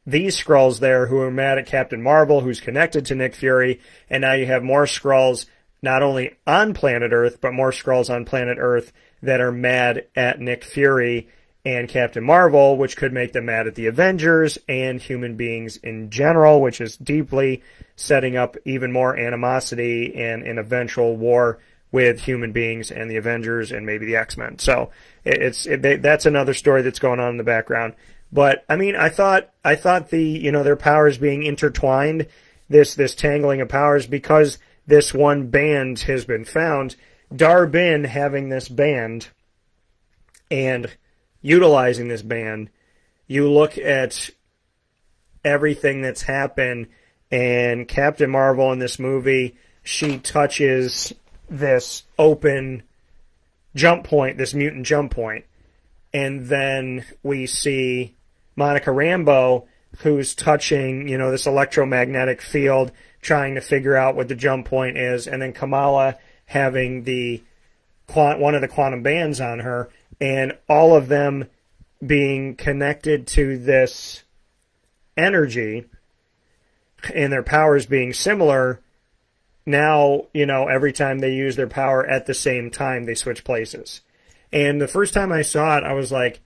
these Skrulls there who are mad at Captain Marvel, who's connected to Nick Fury, and now you have more Skrulls not only on planet Earth, but more Skrulls on planet Earth that are mad at Nick Fury and Captain Marvel, which could make them mad at the Avengers and human beings in general, which is deeply setting up even more animosity and an eventual war with human beings and the Avengers and maybe the X-Men. So that's another story that's going on in the background. But I mean, I thought the, you know, their powers being intertwined, this tangling of powers, because this one band has been found. Dar-Benn having this band and utilizing this band, you look at everything that's happened, and Captain Marvel in this movie, she touches this open jump point, this mutant jump point, and then we see Monica Rambeau, who's touching, you know, this electromagnetic field, trying to figure out what the jump point is, and then Kamala having one of the quantum bands on her, and all of them being connected to this energy and their powers being similar, now, you know, every time they use their power at the same time, they switch places. And the first time I saw it, I was like,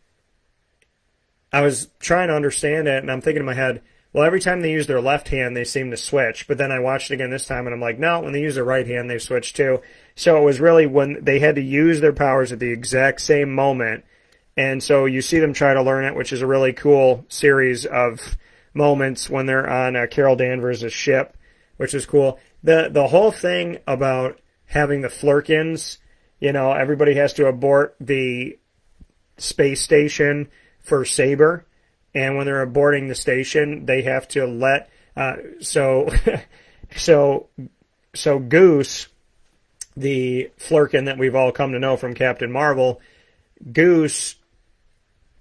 I was trying to understand it, and I'm thinking in my head, well, every time they use their left hand, they seem to switch. But then I watched it again this time, and I'm like, no, when they use their right hand, they switch too. So it was really when they had to use their powers at the exact same moment. And so you see them try to learn it, which is a really cool series of moments when they're on Carol Danvers' ship, which is cool. The whole thing about having the Flurkins, you know, everybody has to abort the space station for Saber, and when they're aborting the station, they have to let so Goose, the Flurkin that we've all come to know from Captain Marvel, Goose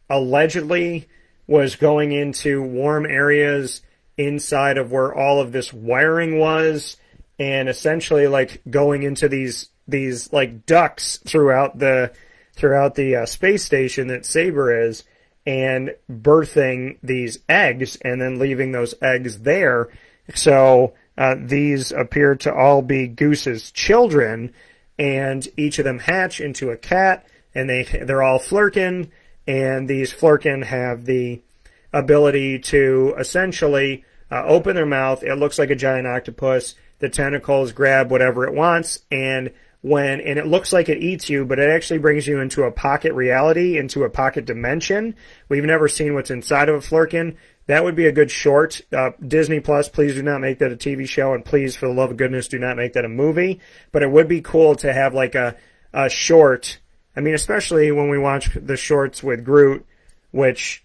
allegedly was going into warm areas inside of where all of this wiring was, and essentially like going into these like ducts throughout the space station that Saber is, and birthing these eggs and then leaving those eggs there. So these appear to all be Goose's children, and each of them hatch into a cat, and they're all Flurkin, and these Flurkin have the ability to essentially open their mouth. It looks like a giant octopus. The tentacles grab whatever it wants, and it looks like it eats you, but it actually brings you into a pocket reality, into a pocket dimension. We've never seen what's inside of a Flurkin. That would be a good short. Disney Plus, please do not make that a TV show, and please, for the love of goodness, do not make that a movie. But it would be cool to have like a short. I mean, especially when we watch the shorts with Groot, which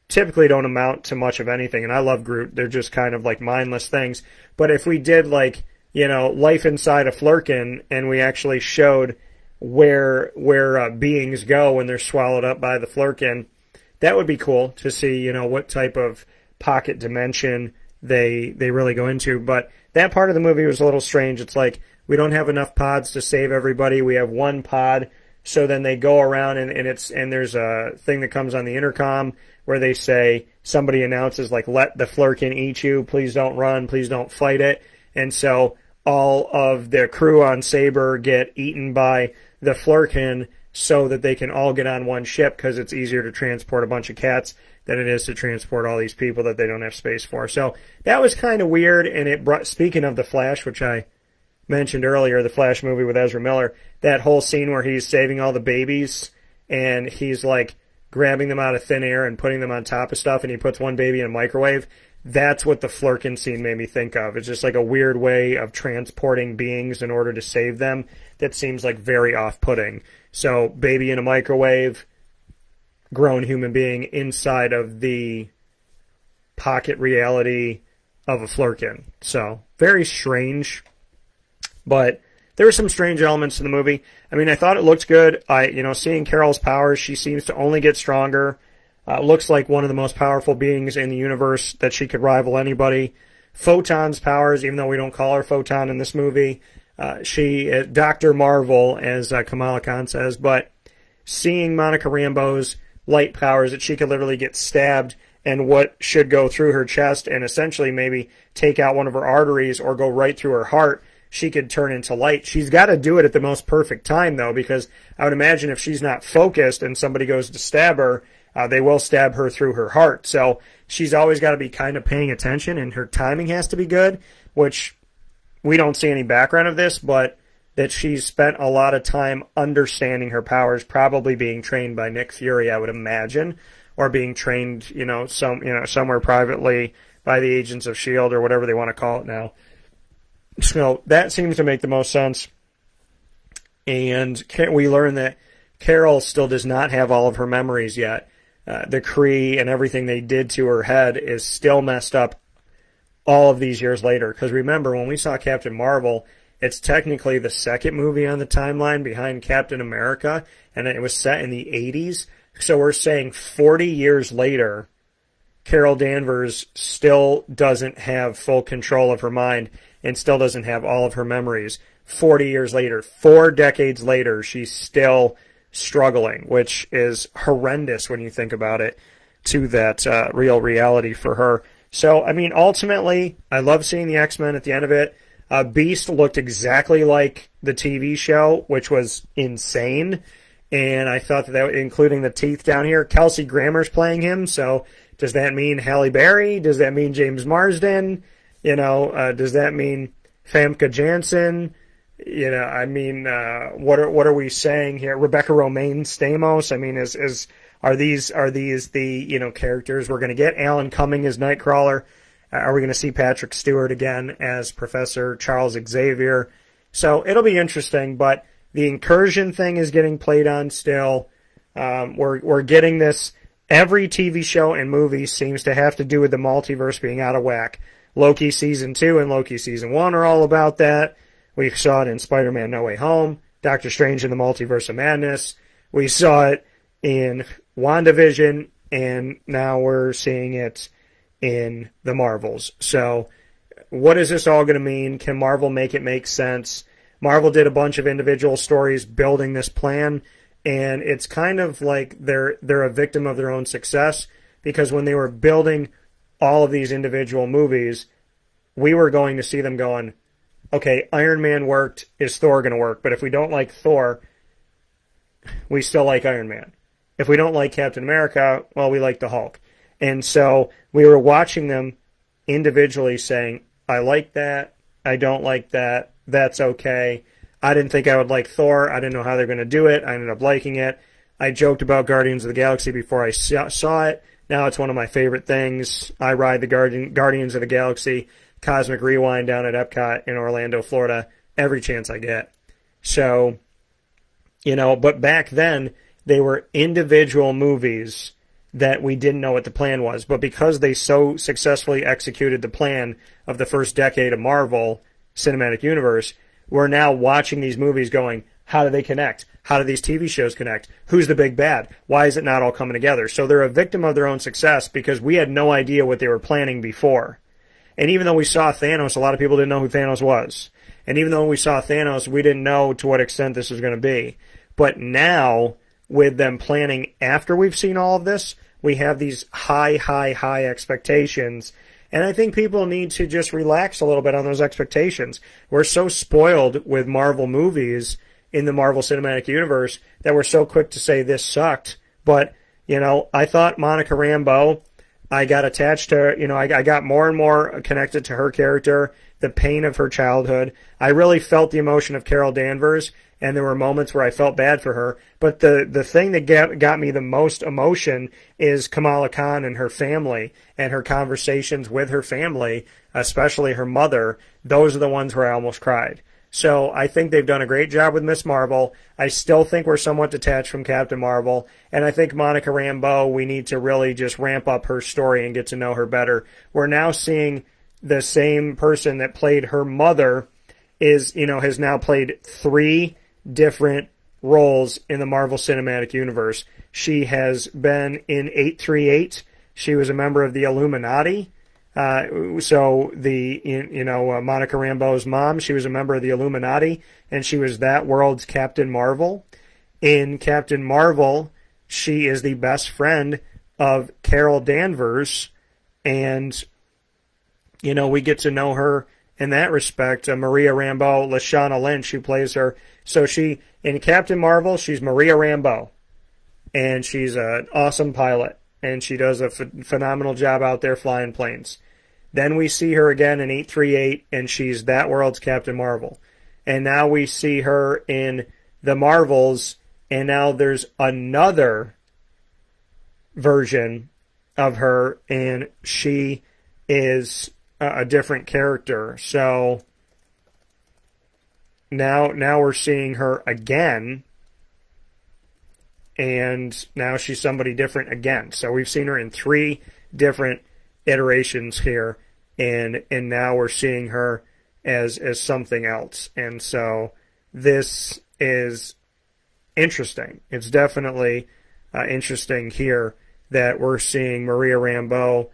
typically don't amount to much of anything. And I love Groot. They're just kind of like mindless things. But if we did like, you know, life inside a Flurkin, and we actually showed where beings go when they're swallowed up by the Flurkin, that would be cool to see, you know, what type of pocket dimension they really go into. But that part of the movie was a little strange. It's like, we don't have enough pods to save everybody. We have one pod. So then they go around, and there's a thing that comes on the intercom where they say, somebody announces, like, let the Flurkin eat you. Please don't run. Please don't fight it. And so all of the crew on Saber get eaten by the Flurkin so that they can all get on one ship, because it's easier to transport a bunch of cats than it is to transport all these people that they don't have space for. So that was kind of weird, and it brought, speaking of The Flash, which I mentioned earlier, the Flash movie with Ezra Miller, that whole scene where he's saving all the babies, and he's like grabbing them out of thin air and putting them on top of stuff, and he puts one baby in a microwave. That's what the Flurkin scene made me think of. It's just like a weird way of transporting beings in order to save them that seems like very off-putting. So, baby in a microwave, grown human being inside of the pocket reality of a Flurkin. So, very strange. But there were some strange elements to the movie. I mean, I thought it looked good. Seeing Carol's powers, she seems to only get stronger. Looks like one of the most powerful beings in the universe, that she could rival anybody. Photon's powers, even though we don't call her Photon in this movie, she Dr. Marvel, as Kamala Khan says, but seeing Monica Rambeau's light powers, that she could literally get stabbed and what should go through her chest and essentially maybe take out one of her arteries or go right through her heart, she could turn into light. She's got to do it at the most perfect time, though, because I would imagine if she's not focused and somebody goes to stab her, they will stab her through her heart. So she's always got to be kind of paying attention, and her timing has to be good, which we don't see any background of this, but that she's spent a lot of time understanding her powers, probably being trained by Nick Fury, I would imagine, or being trained, somewhere privately by the Agents of S.H.I.E.L.D. or whatever they want to call it now. So that seems to make the most sense. And we learn that Carol still does not have all of her memories yet. The Kree and everything they did to her head is still messed up all of these years later. Because remember, when we saw Captain Marvel, it's technically the second movie on the timeline behind Captain America, and it was set in the 80s. So we're saying 40 years later, Carol Danvers still doesn't have full control of her mind and still doesn't have all of her memories. 40 years later, 4 decades later, she's still struggling, which is horrendous when you think about it, to that real reality for her. So, I mean, ultimately, I love seeing the X-Men at the end of it. Beast looked exactly like the TV show, which was insane. And I thought that, including the teeth down here, Kelsey Grammer's playing him. So does that mean Halle Berry? Does that mean James Marsden? You know, does that mean Famke Janssen? You know, I mean, what are we saying here? Rebecca Romijn Stamos? I mean, are these the, you know, characters we're going to get? Alan Cumming as Nightcrawler. Are we going to see Patrick Stewart again as Professor Charles Xavier? So it'll be interesting, but the incursion thing is getting played on still. We're getting this. Every TV show and movie seems to have to do with the multiverse being out of whack. Loki Season 2 and Loki Season 1 are all about that. We saw it in Spider-Man No Way Home, Doctor Strange in the Multiverse of Madness. We saw it in WandaVision, and now we're seeing it in the Marvels. So what is this all going to mean? Can Marvel make it make sense? Marvel did a bunch of individual stories building this plan, and it's kind of like they're a victim of their own success, because when they were building all of these individual movies, we were going to see them going, okay, Iron Man worked, is Thor going to work? But if we don't like Thor, we still like Iron Man. If we don't like Captain America, well, we like the Hulk. And so we were watching them individually saying, I like that, I don't like that, that's okay. I didn't think I would like Thor. I didn't know how they're going to do it. I ended up liking it. I joked about Guardians of the Galaxy before I saw it. Now it's one of my favorite things. I ride the Guardians of the Galaxy Cosmic Rewind down at Epcot in Orlando, Florida, every chance I get. So, you know, but back then, they were individual movies that we didn't know what the plan was. But because they so successfully executed the plan of the first decade of Marvel Cinematic Universe, we're now watching these movies going, how do they connect? How do these TV shows connect? Who's the big bad? Why is it not all coming together? So they're a victim of their own success because we had no idea what they were planning before. And even though we saw Thanos, a lot of people didn't know who Thanos was. And even though we saw Thanos, we didn't know to what extent this was going to be. But now, with them planning after we've seen all of this, we have these high expectations. And I think people need to just relax a little bit on those expectations. We're so spoiled with Marvel movies in the Marvel Cinematic Universe that we're so quick to say this sucked. But, you know, I thought Monica Rambeau, I got attached to her, you know, I got more and more connected to her character, the pain of her childhood. I really felt the emotion of Carol Danvers, and there were moments where I felt bad for her. But the thing that got me the most emotion is Kamala Khan and her family, and her conversations with her family, especially her mother. Those are the ones where I almost cried. So I think they've done a great job with Miss Marvel. I still think we're somewhat detached from Captain Marvel. And I think Monica Rambeau, we need to really just ramp up her story and get to know her better. We're now seeing the same person that played her mother has now played 3 different roles in the Marvel Cinematic Universe. She has been in 838. She was a member of the Illuminati. So Monica Rambeau's mom, she was a member of the Illuminati, and she was that world's Captain Marvel. In Captain Marvel, she is the best friend of Carol Danvers, and, you know, we get to know her in that respect. Maria Rambeau, Lashana Lynch, who plays her. So in Captain Marvel, she's Maria Rambeau, and she's an awesome pilot, and she does a phenomenal job out there flying planes. Then we see her again in 838, and she's that world's Captain Marvel. And now we see her in the Marvels, and now there's another version of her, and she is a different character. So now we're seeing her again, and now she's somebody different again. So we've seen her in 3 different iterations here, and now we're seeing her as something else. And so this is interesting. It's definitely interesting here that we're seeing Maria Rambeau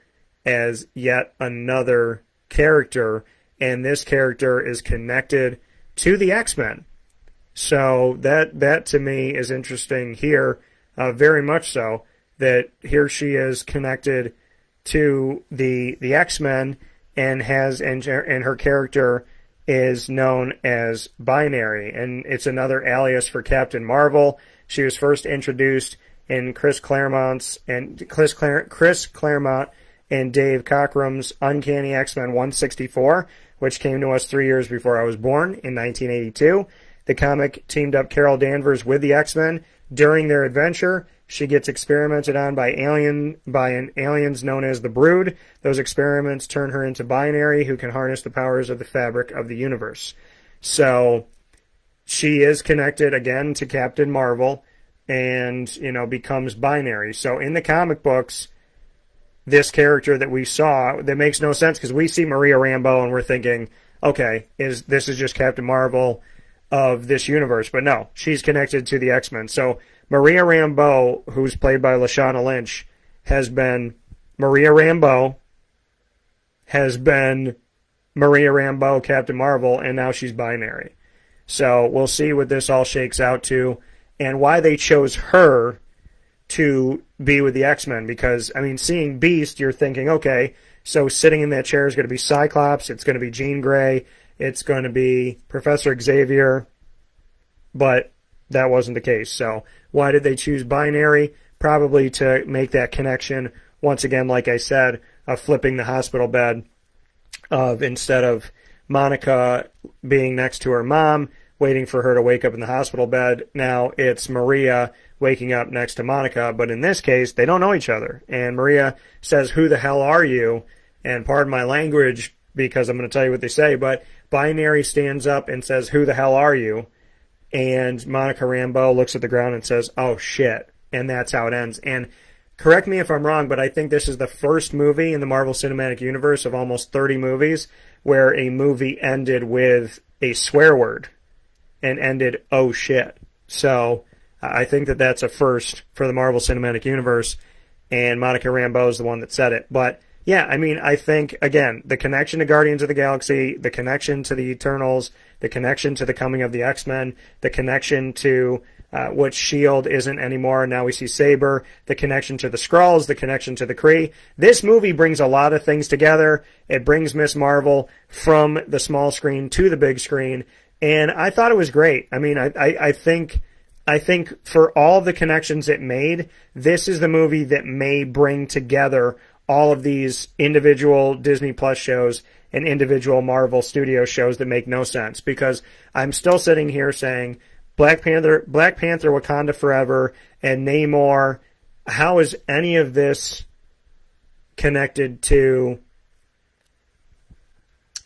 as yet another character, and this character is connected to the X-Men. So that to me is interesting here, very much so, that here she is connected to the X-Men and her character is known as Binary, and it's another alias for Captain Marvel. She was first introduced in Chris Claremont and Dave Cockrum's Uncanny X-Men 164, which came to us 3 years before I was born in 1982. The comic teamed up Carol Danvers with the X-Men. During their adventure, she gets experimented on by aliens known as the Brood. Those experiments turn her into Binary, who can harness the powers of the fabric of the universe. So she is connected again to Captain Marvel and, becomes Binary. So in the comic books, this character that we saw, that makes no sense because we see Maria Rambeau and we're thinking, okay, this is just Captain Marvel of this universe. But no, she's connected to the X-Men. So Maria Rambeau, who's played by Lashana Lynch, has been Maria Rambeau, Captain Marvel, and now she's Binary. So we'll see what this all shakes out to and why they chose her to be with the X-Men. Because, seeing Beast, you're thinking, okay, so sitting in that chair is going to be Cyclops, it's going to be Jean Grey, it's going to be Professor Xavier, but that wasn't the case. So why did they choose Binary? Probably to make that connection, once again, like I said, of flipping the hospital bed, of instead of Monica being next to her mom, waiting for her to wake up in the hospital bed, now it's Maria waking up next to Monica. But in this case, they don't know each other. And Maria says, "Who the hell are you?" And pardon my language, because I'm going to tell you what they say, but Binary stands up and says, "Who the hell are you?" And Monica Rambeau looks at the ground and says, "Oh, shit." And that's how it ends. And correct me if I'm wrong, but I think this is the first movie in the Marvel Cinematic Universe of almost 30 movies where a movie ended with a swear word and ended, "Oh, shit." So I think that that's a first for the Marvel Cinematic Universe, and Monica Rambeau is the one that said it. But yeah, I think, again, the connection to Guardians of the Galaxy, the connection to the Eternals, the connection to the coming of the X-Men, the connection to what S.H.I.E.L.D. isn't anymore, and now we see Saber, the connection to the Skrulls, the connection to the Kree. This movie brings a lot of things together. It brings Miss Marvel from the small screen to the big screen, and I thought it was great. I think for all of the connections it made, this is the movie that may bring together all of these individual Disney Plus shows and individual Marvel Studios shows that make no sense. Because I'm still sitting here saying Black Panther, Wakanda Forever, and Namor, how is any of this connected to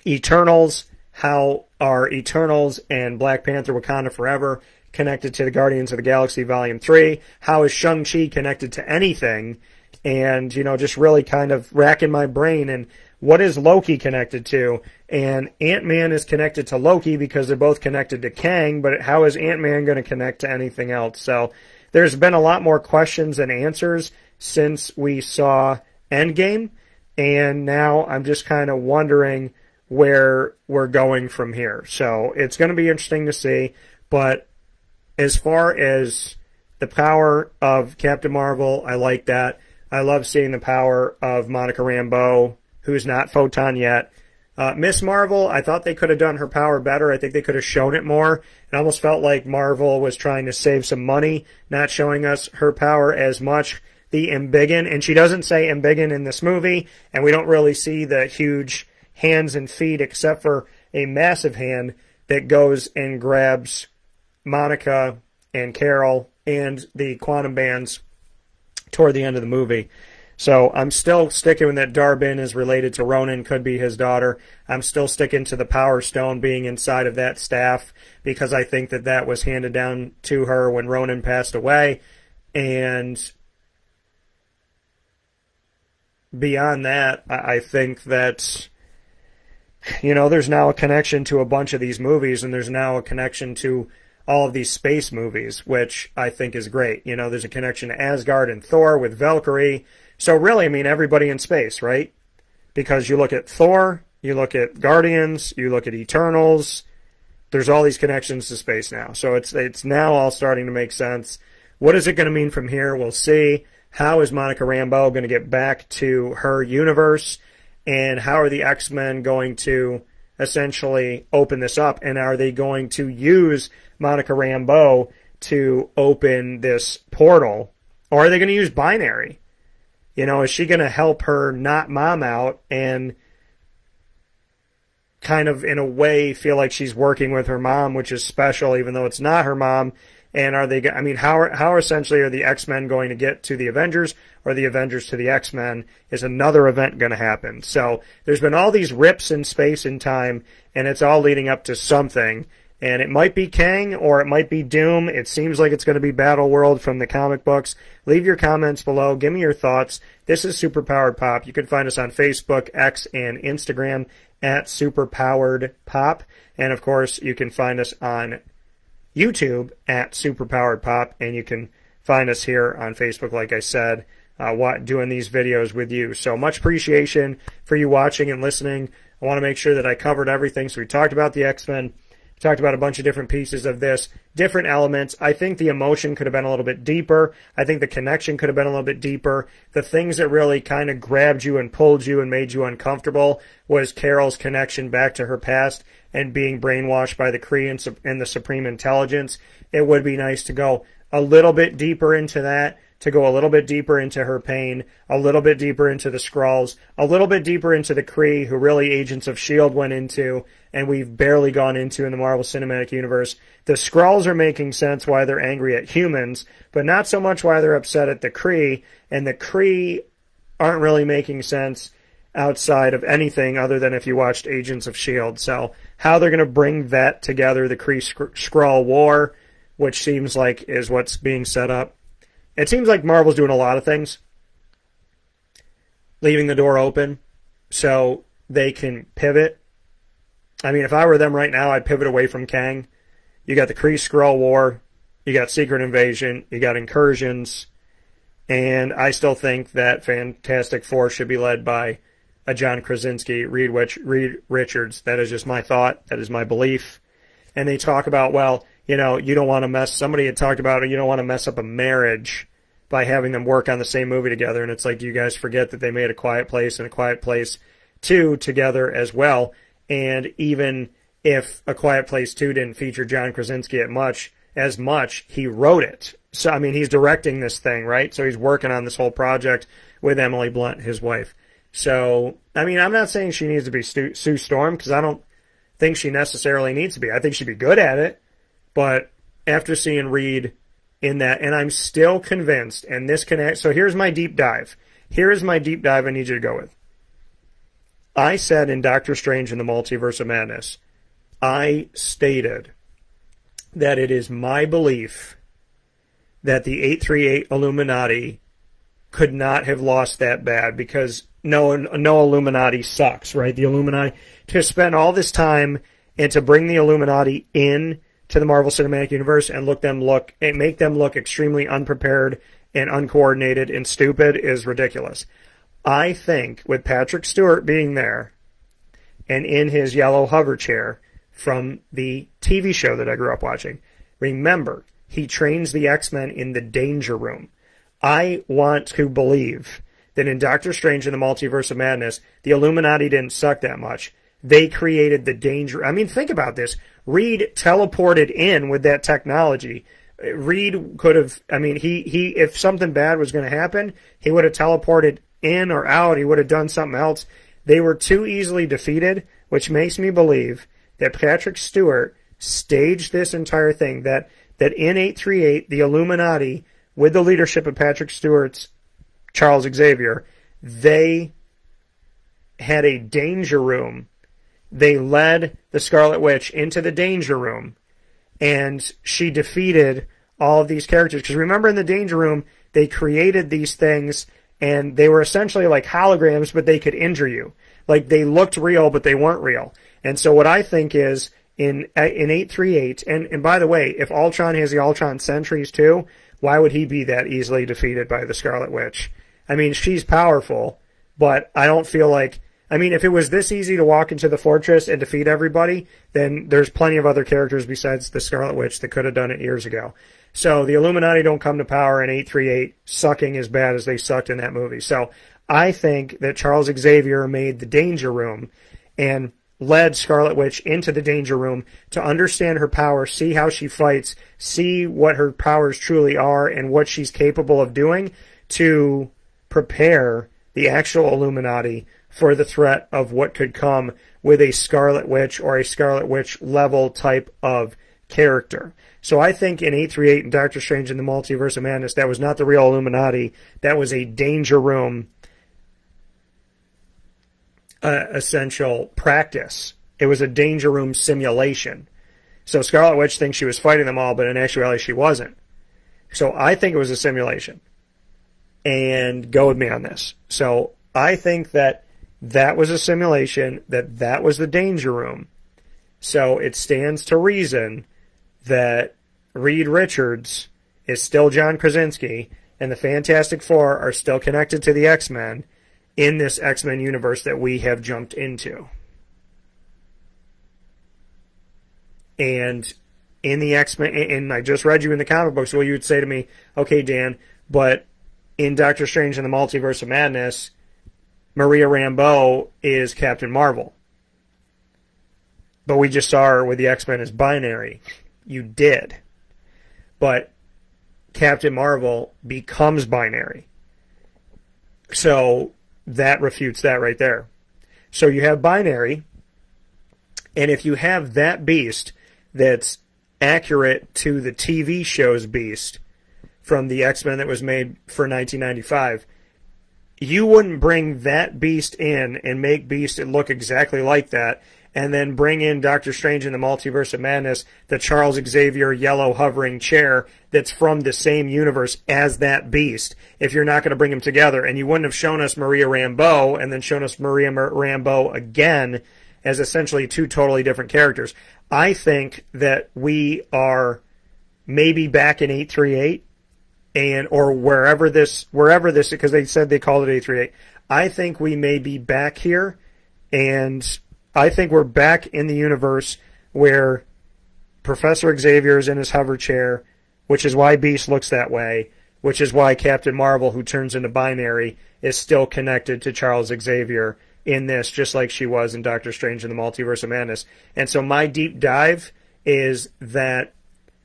Eternals? How are Eternals and Black Panther, Wakanda Forever connected to the Guardians of the Galaxy Volume 3? How is Shang-Chi connected to anything? And, just really kind of racking my brain. And what is Loki connected to? And Ant-Man is connected to Loki because they're both connected to Kang, but how is Ant-Man going to connect to anything else? So there's been a lot more questions than answers since we saw Endgame, and now I'm just kind of wondering where we're going from here. So it's going to be interesting to see, but as far as the power of Captain Marvel, I like that. I love seeing the power of Monica Rambeau, who's not Photon yet. Miss Marvel, I thought they could have done her power better. I think they could have shown it more. It almost felt like Marvel was trying to save some money, not showing us her power as much. The embiggen, and she doesn't say embiggen in this movie, and we don't really see the huge hands and feet except for a massive hand that goes and grabs Monica and Carol and the quantum bands toward the end of the movie. So I'm still sticking with that Dar-Benn is related to Ronan, could be his daughter. I'm still sticking to the Power Stone being inside of that staff because I think that that was handed down to her when Ronan passed away. And beyond that, I think that, there's now a connection to a bunch of these movies, and there's now a connection to all of these space movies, which I think is great. There's a connection to Asgard and Thor with Valkyrie. So really, everybody in space, right? Because you look at Thor, you look at Guardians, you look at Eternals, there's all these connections to space now. So it's now all starting to make sense What is it going to mean from here? We'll see. How is Monica Rambeau going to get back to her universe? And how are the X-Men going to essentially open this up? And are they going to use Monica Rambeau to open this portal? Or are they going to use Binary? You know, is she going to help her not mom out and kind of, in a way, feel like she's working with her mom, which is special, even though it's not her mom? And are they, I mean, how essentially are the X-Men going to get to the Avengers, or the Avengers to the X-Men? Is another event going to happen? So there's been all these rips in space and time, and it's all leading up to something. And it might be Kang, or it might be Doom. It seems like it's going to be Battle World from the comic books. Leave your comments below. Give me your thoughts. This is Superpowered Pop. You can find us on Facebook, X, and Instagram at Superpowered Pop. And, of course, you can find us on YouTube at Superpowered Pop, and you can find us here on Facebook, like I said, doing these videos with you. So much appreciation for you watching and listening. I want to make sure that I covered everything. So we talked about the X-Men, talked about a bunch of different pieces of this, different elements. I think the emotion could have been a little bit deeper. I think the connection could have been a little bit deeper. The things that really kind of grabbed you and pulled you and made you uncomfortable was Carol's connection back to her past and being brainwashed by the Kree and the Supreme Intelligence. It would be nice to go a little bit deeper into that, to go a little bit deeper into her pain, a little bit deeper into the Skrulls, a little bit deeper into the Kree, who really Agents of S.H.I.E.L.D. went into, and we've barely gone into in the Marvel Cinematic Universe. The Skrulls are making sense why they're angry at humans, but not so much why they're upset at the Kree, and the Kree aren't really making sense outside of anything other than if you watched Agents of S.H.I.E.L.D. So how they're going to bring that together, the Kree-Skrull War, which seems like is what's being set up. It seems like Marvel's doing a lot of things, leaving the door open so they can pivot. I mean, if I were them right now, I'd pivot away from Kang. You got the Kree-Skrull War, you got Secret Invasion, you got Incursions, and I still think that Fantastic Four should be led by a John Krasinski, Reed Richards. That is just my thought. That is my belief. And they talk about, well, you know, you don't want to mess, somebody had talked about, you don't want to mess up a marriage by having them work on the same movie together. And it's like, do you guys forget that they made A Quiet Place and A Quiet Place 2 together as well? And even if A Quiet Place 2 didn't feature John Krasinski as much, he wrote it. So, I mean, he's directing this thing, right? So he's working on this whole project with Emily Blunt, his wife. So, I mean, I'm not saying she needs to be Sue Storm, because I don't think she necessarily needs to be. I think she'd be good at it. But after seeing Reed in that, and I'm still convinced, and this connects, so here's my deep dive. Here is my deep dive I need you to go with. I said in Doctor Strange in the Multiverse of Madness, I stated that it is my belief that the 838 Illuminati could not have lost that bad, because no Illuminati sucks, right? The Illuminati, to spend all this time and to bring the Illuminati in to the Marvel Cinematic Universe and make them look extremely unprepared and uncoordinated and stupid is ridiculous. I think with Patrick Stewart being there and in his yellow hover chair from the TV show that I grew up watching, remember, he trains the X-Men in the Danger Room. I want to believe that in Doctor Strange in the Multiverse of Madness, the Illuminati didn't suck that much. They created the danger. I mean, think about this. Reed teleported in with that technology. Reed could have, I mean, he if something bad was going to happen, he would have teleported in or out. He would have done something else. They were too easily defeated, which makes me believe that Patrick Stewart staged this entire thing, that in 838, the Illuminati, with the leadership of Patrick Stewart's Charles Xavier, they had a danger room. They led the Scarlet Witch into the Danger Room, and she defeated all of these characters. Because remember, in the Danger Room, they created these things, and they were essentially like holograms, but they could injure you. Like, they looked real, but they weren't real. And so what I think is, in 838, and by the way, if Ultron has the Ultron Sentries too, why would he be that easily defeated by the Scarlet Witch? I mean, she's powerful, but I don't feel like, I mean, if it was this easy to walk into the fortress and defeat everybody, then there's plenty of other characters besides the Scarlet Witch that could have done it years ago. So the Illuminati don't come to power in 838 sucking as bad as they sucked in that movie. So I think that Charles Xavier made the Danger Room and led Scarlet Witch into the Danger Room to understand her power, see how she fights, see what her powers truly are and what she's capable of doing to prepare the actual Illuminati for the threat of what could come with a Scarlet Witch or a Scarlet Witch level type of character. So I think in 838 and Doctor Strange in the Multiverse of Madness, that was not the real Illuminati. That was a Danger Room essential practice. It was a Danger Room simulation. So Scarlet Witch thinks she was fighting them all, but in actuality she wasn't. So I think it was a simulation. And go with me on this. So I think that that was a simulation, that was the Danger Room. So it stands to reason that Reed Richards is still John Krasinski, and the Fantastic Four are still connected to the X-Men in this X-Men universe that we have jumped into. And in the X-Men, and I just read you in the comic books, well, you would say to me, okay, Dan, but in Doctor Strange in the Multiverse of Madness, Maria Rambeau is Captain Marvel. But we just saw her with the X-Men as binary. You did. But Captain Marvel becomes binary. So that refutes that right there. So you have binary, and if you have that beast that's accurate to the TV show's beast from the X-Men that was made for 1995, you wouldn't bring that beast in and make Beast look exactly like that, and then bring in Doctor Strange in the Multiverse of Madness, the Charles Xavier yellow hovering chair that's from the same universe as that beast, if you're not going to bring them together. And you wouldn't have shown us Maria Rambeau and then shown us Maria Rambeau again as essentially two totally different characters. I think that we are maybe back in 838 and or wherever this, because they said they called it 838. I think we may be back here, and I think we're back in the universe where Professor Xavier is in his hover chair, which is why Beast looks that way, which is why Captain Marvel, who turns into binary, is still connected to Charles Xavier in this, just like she was in Doctor Strange in the Multiverse of Madness. And so my deep dive is that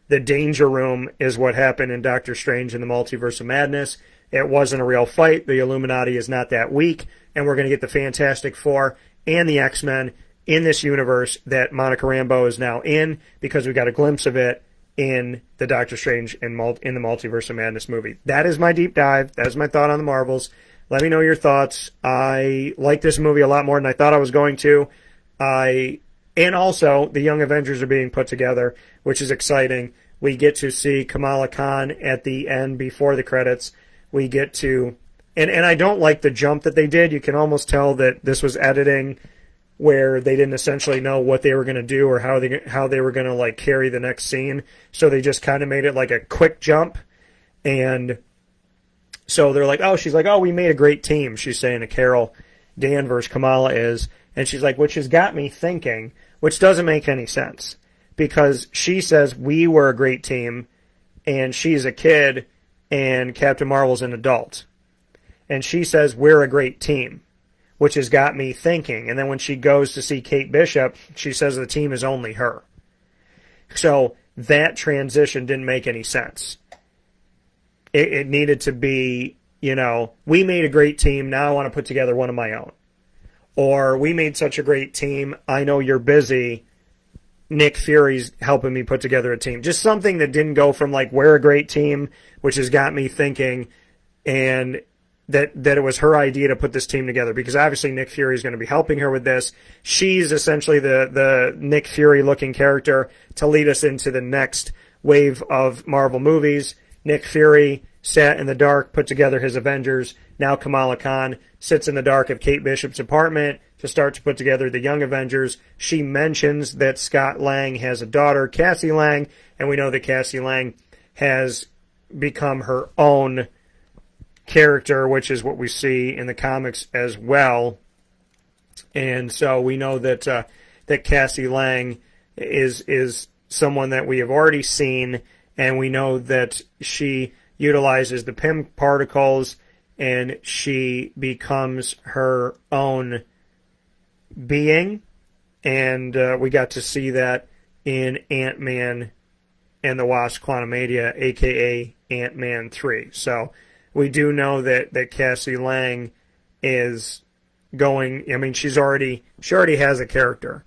the Danger Room is what happened in Doctor Strange in the Multiverse of Madness. It wasn't a real fight. The Illuminati is not that weak, and we're going to get the Fantastic Four and the X-Men in this universe that Monica Rambeau is now in, because we got a glimpse of it in the Doctor Strange in the Multiverse of Madness movie. That is my deep dive. That is my thought on the Marvels. Let me know your thoughts. I like this movie a lot more than I thought I was going to. And also, the Young Avengers are being put together, which is exciting. We get to see Kamala Khan at the end before the credits. We get to... And I don't like the jump that they did. You can almost tell that this was editing where they didn't essentially know what they were going to do or how they were going to like carry the next scene. So they just kind of made it like a quick jump. And so they're like, oh, she's like, oh, we made a great team. She's saying to Carol Danvers, Kamala is. And she's like, which has got me thinking, which doesn't make any sense. Because she says we were a great team and she's a kid and Captain Marvel's an adult. And she says, we're a great team, which has got me thinking. And then when she goes to see Kate Bishop, she says the team is only her. So that transition didn't make any sense. It needed to be, you know, we made a great team, now I want to put together one of my own. Or we made such a great team, I know you're busy, Nick Fury's helping me put together a team. Just something that didn't go from like, we're a great team, which has got me thinking, and that it was her idea to put this team together, because obviously Nick Fury is going to be helping her with this. She's essentially the Nick Fury-looking character to lead us into the next wave of Marvel movies. Nick Fury sat in the dark, put together his Avengers. Now Kamala Khan sits in the dark of Kate Bishop's apartment to start to put together the Young Avengers. She mentions that Scott Lang has a daughter, Cassie Lang, and we know that Cassie Lang has become her own character, which is what we see in the comics as well. And so we know that that Cassie Lang is someone that we have already seen, and we know that she utilizes the PIM particles, and she becomes her own being. And we got to see that in Ant-Man and the Wasp: Quantumania, a.k.a. Ant-Man 3. So we do know that Cassie Lang is going, I mean, she already has a character,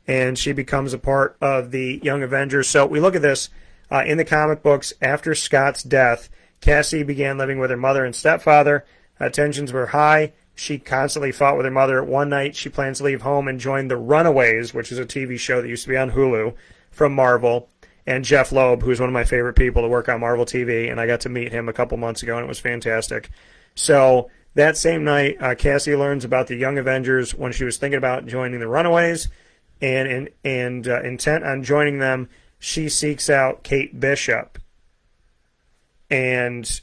and she becomes a part of the Young Avengers. So we look at this in the comic books. After Scott's death, Cassie began living with her mother and stepfather. Tensions were high. She constantly fought with her mother. One night, she plans to leave home and join the Runaways, which is a TV show that used to be on Hulu from Marvel. And Jeff Loeb, who's one of my favorite people to work on Marvel TV, and I got to meet him a couple months ago, and it was fantastic. So that same night, Cassie learns about the Young Avengers when she was thinking about joining the Runaways, and intent on joining them, she seeks out Kate Bishop. And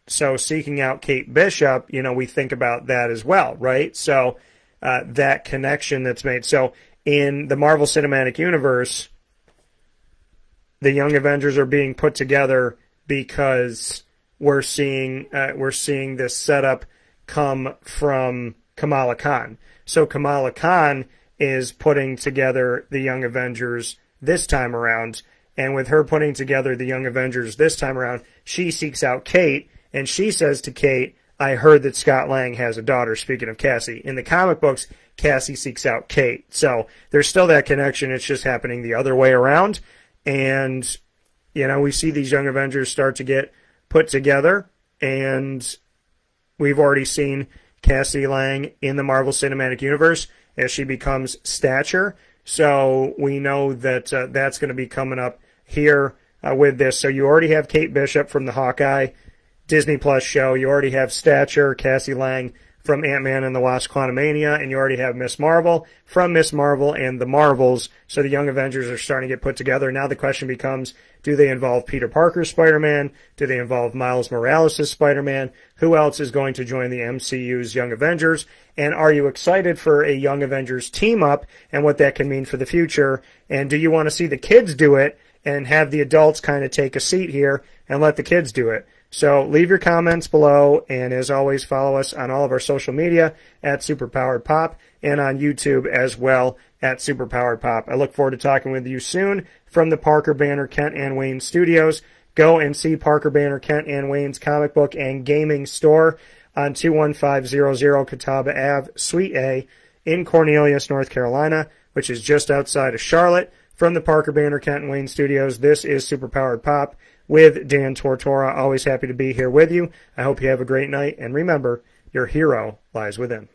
so seeking out Kate Bishop, you know, we think about that as well, right? So that connection that's made. So in the Marvel Cinematic Universe, the Young Avengers are being put together because we're seeing this setup come from Kamala Khan. So Kamala Khan is putting together the Young Avengers this time around, and with her putting together the Young Avengers this time around, she seeks out Kate, and she says to Kate, I heard that Scott Lang has a daughter, speaking of Cassie. In the comic books, Cassie seeks out Kate. So there's still that connection. It's just happening the other way around. And, you know, we see these Young Avengers start to get put together, and we've already seen Cassie Lang in the Marvel Cinematic Universe as she becomes Stature. So we know that that's going to be coming up here with this. So you already have Kate Bishop from the Hawkeye Disney Plus show. You already have Stature, Cassie Lang from Ant-Man and the Wasp: Quantumania, and you already have Miss Marvel from Miss Marvel and the Marvels. So the Young Avengers are starting to get put together. Now the question becomes, do they involve Peter Parker's Spider-Man? Do they involve Miles Morales' Spider-Man? Who else is going to join the MCU's Young Avengers? And are you excited for a Young Avengers team-up and what that can mean for the future? And do you want to see the kids do it and have the adults kind of take a seat here and let the kids do it? So leave your comments below, and as always, follow us on all of our social media at Superpowered Pop, and on YouTube as well at Superpowered Pop. I look forward to talking with you soon from the Parker Banner Kent and Wayne Studios. Go and see Parker Banner Kent and Wayne's comic book and gaming store on 21500 Catawba Ave, Suite A in Cornelius, North Carolina, which is just outside of Charlotte. From the Parker Banner Kent and Wayne Studios, this is Superpowered Pop with Dan Tortora. Always happy to be here with you. I hope you have a great night, and remember, your hero lies within.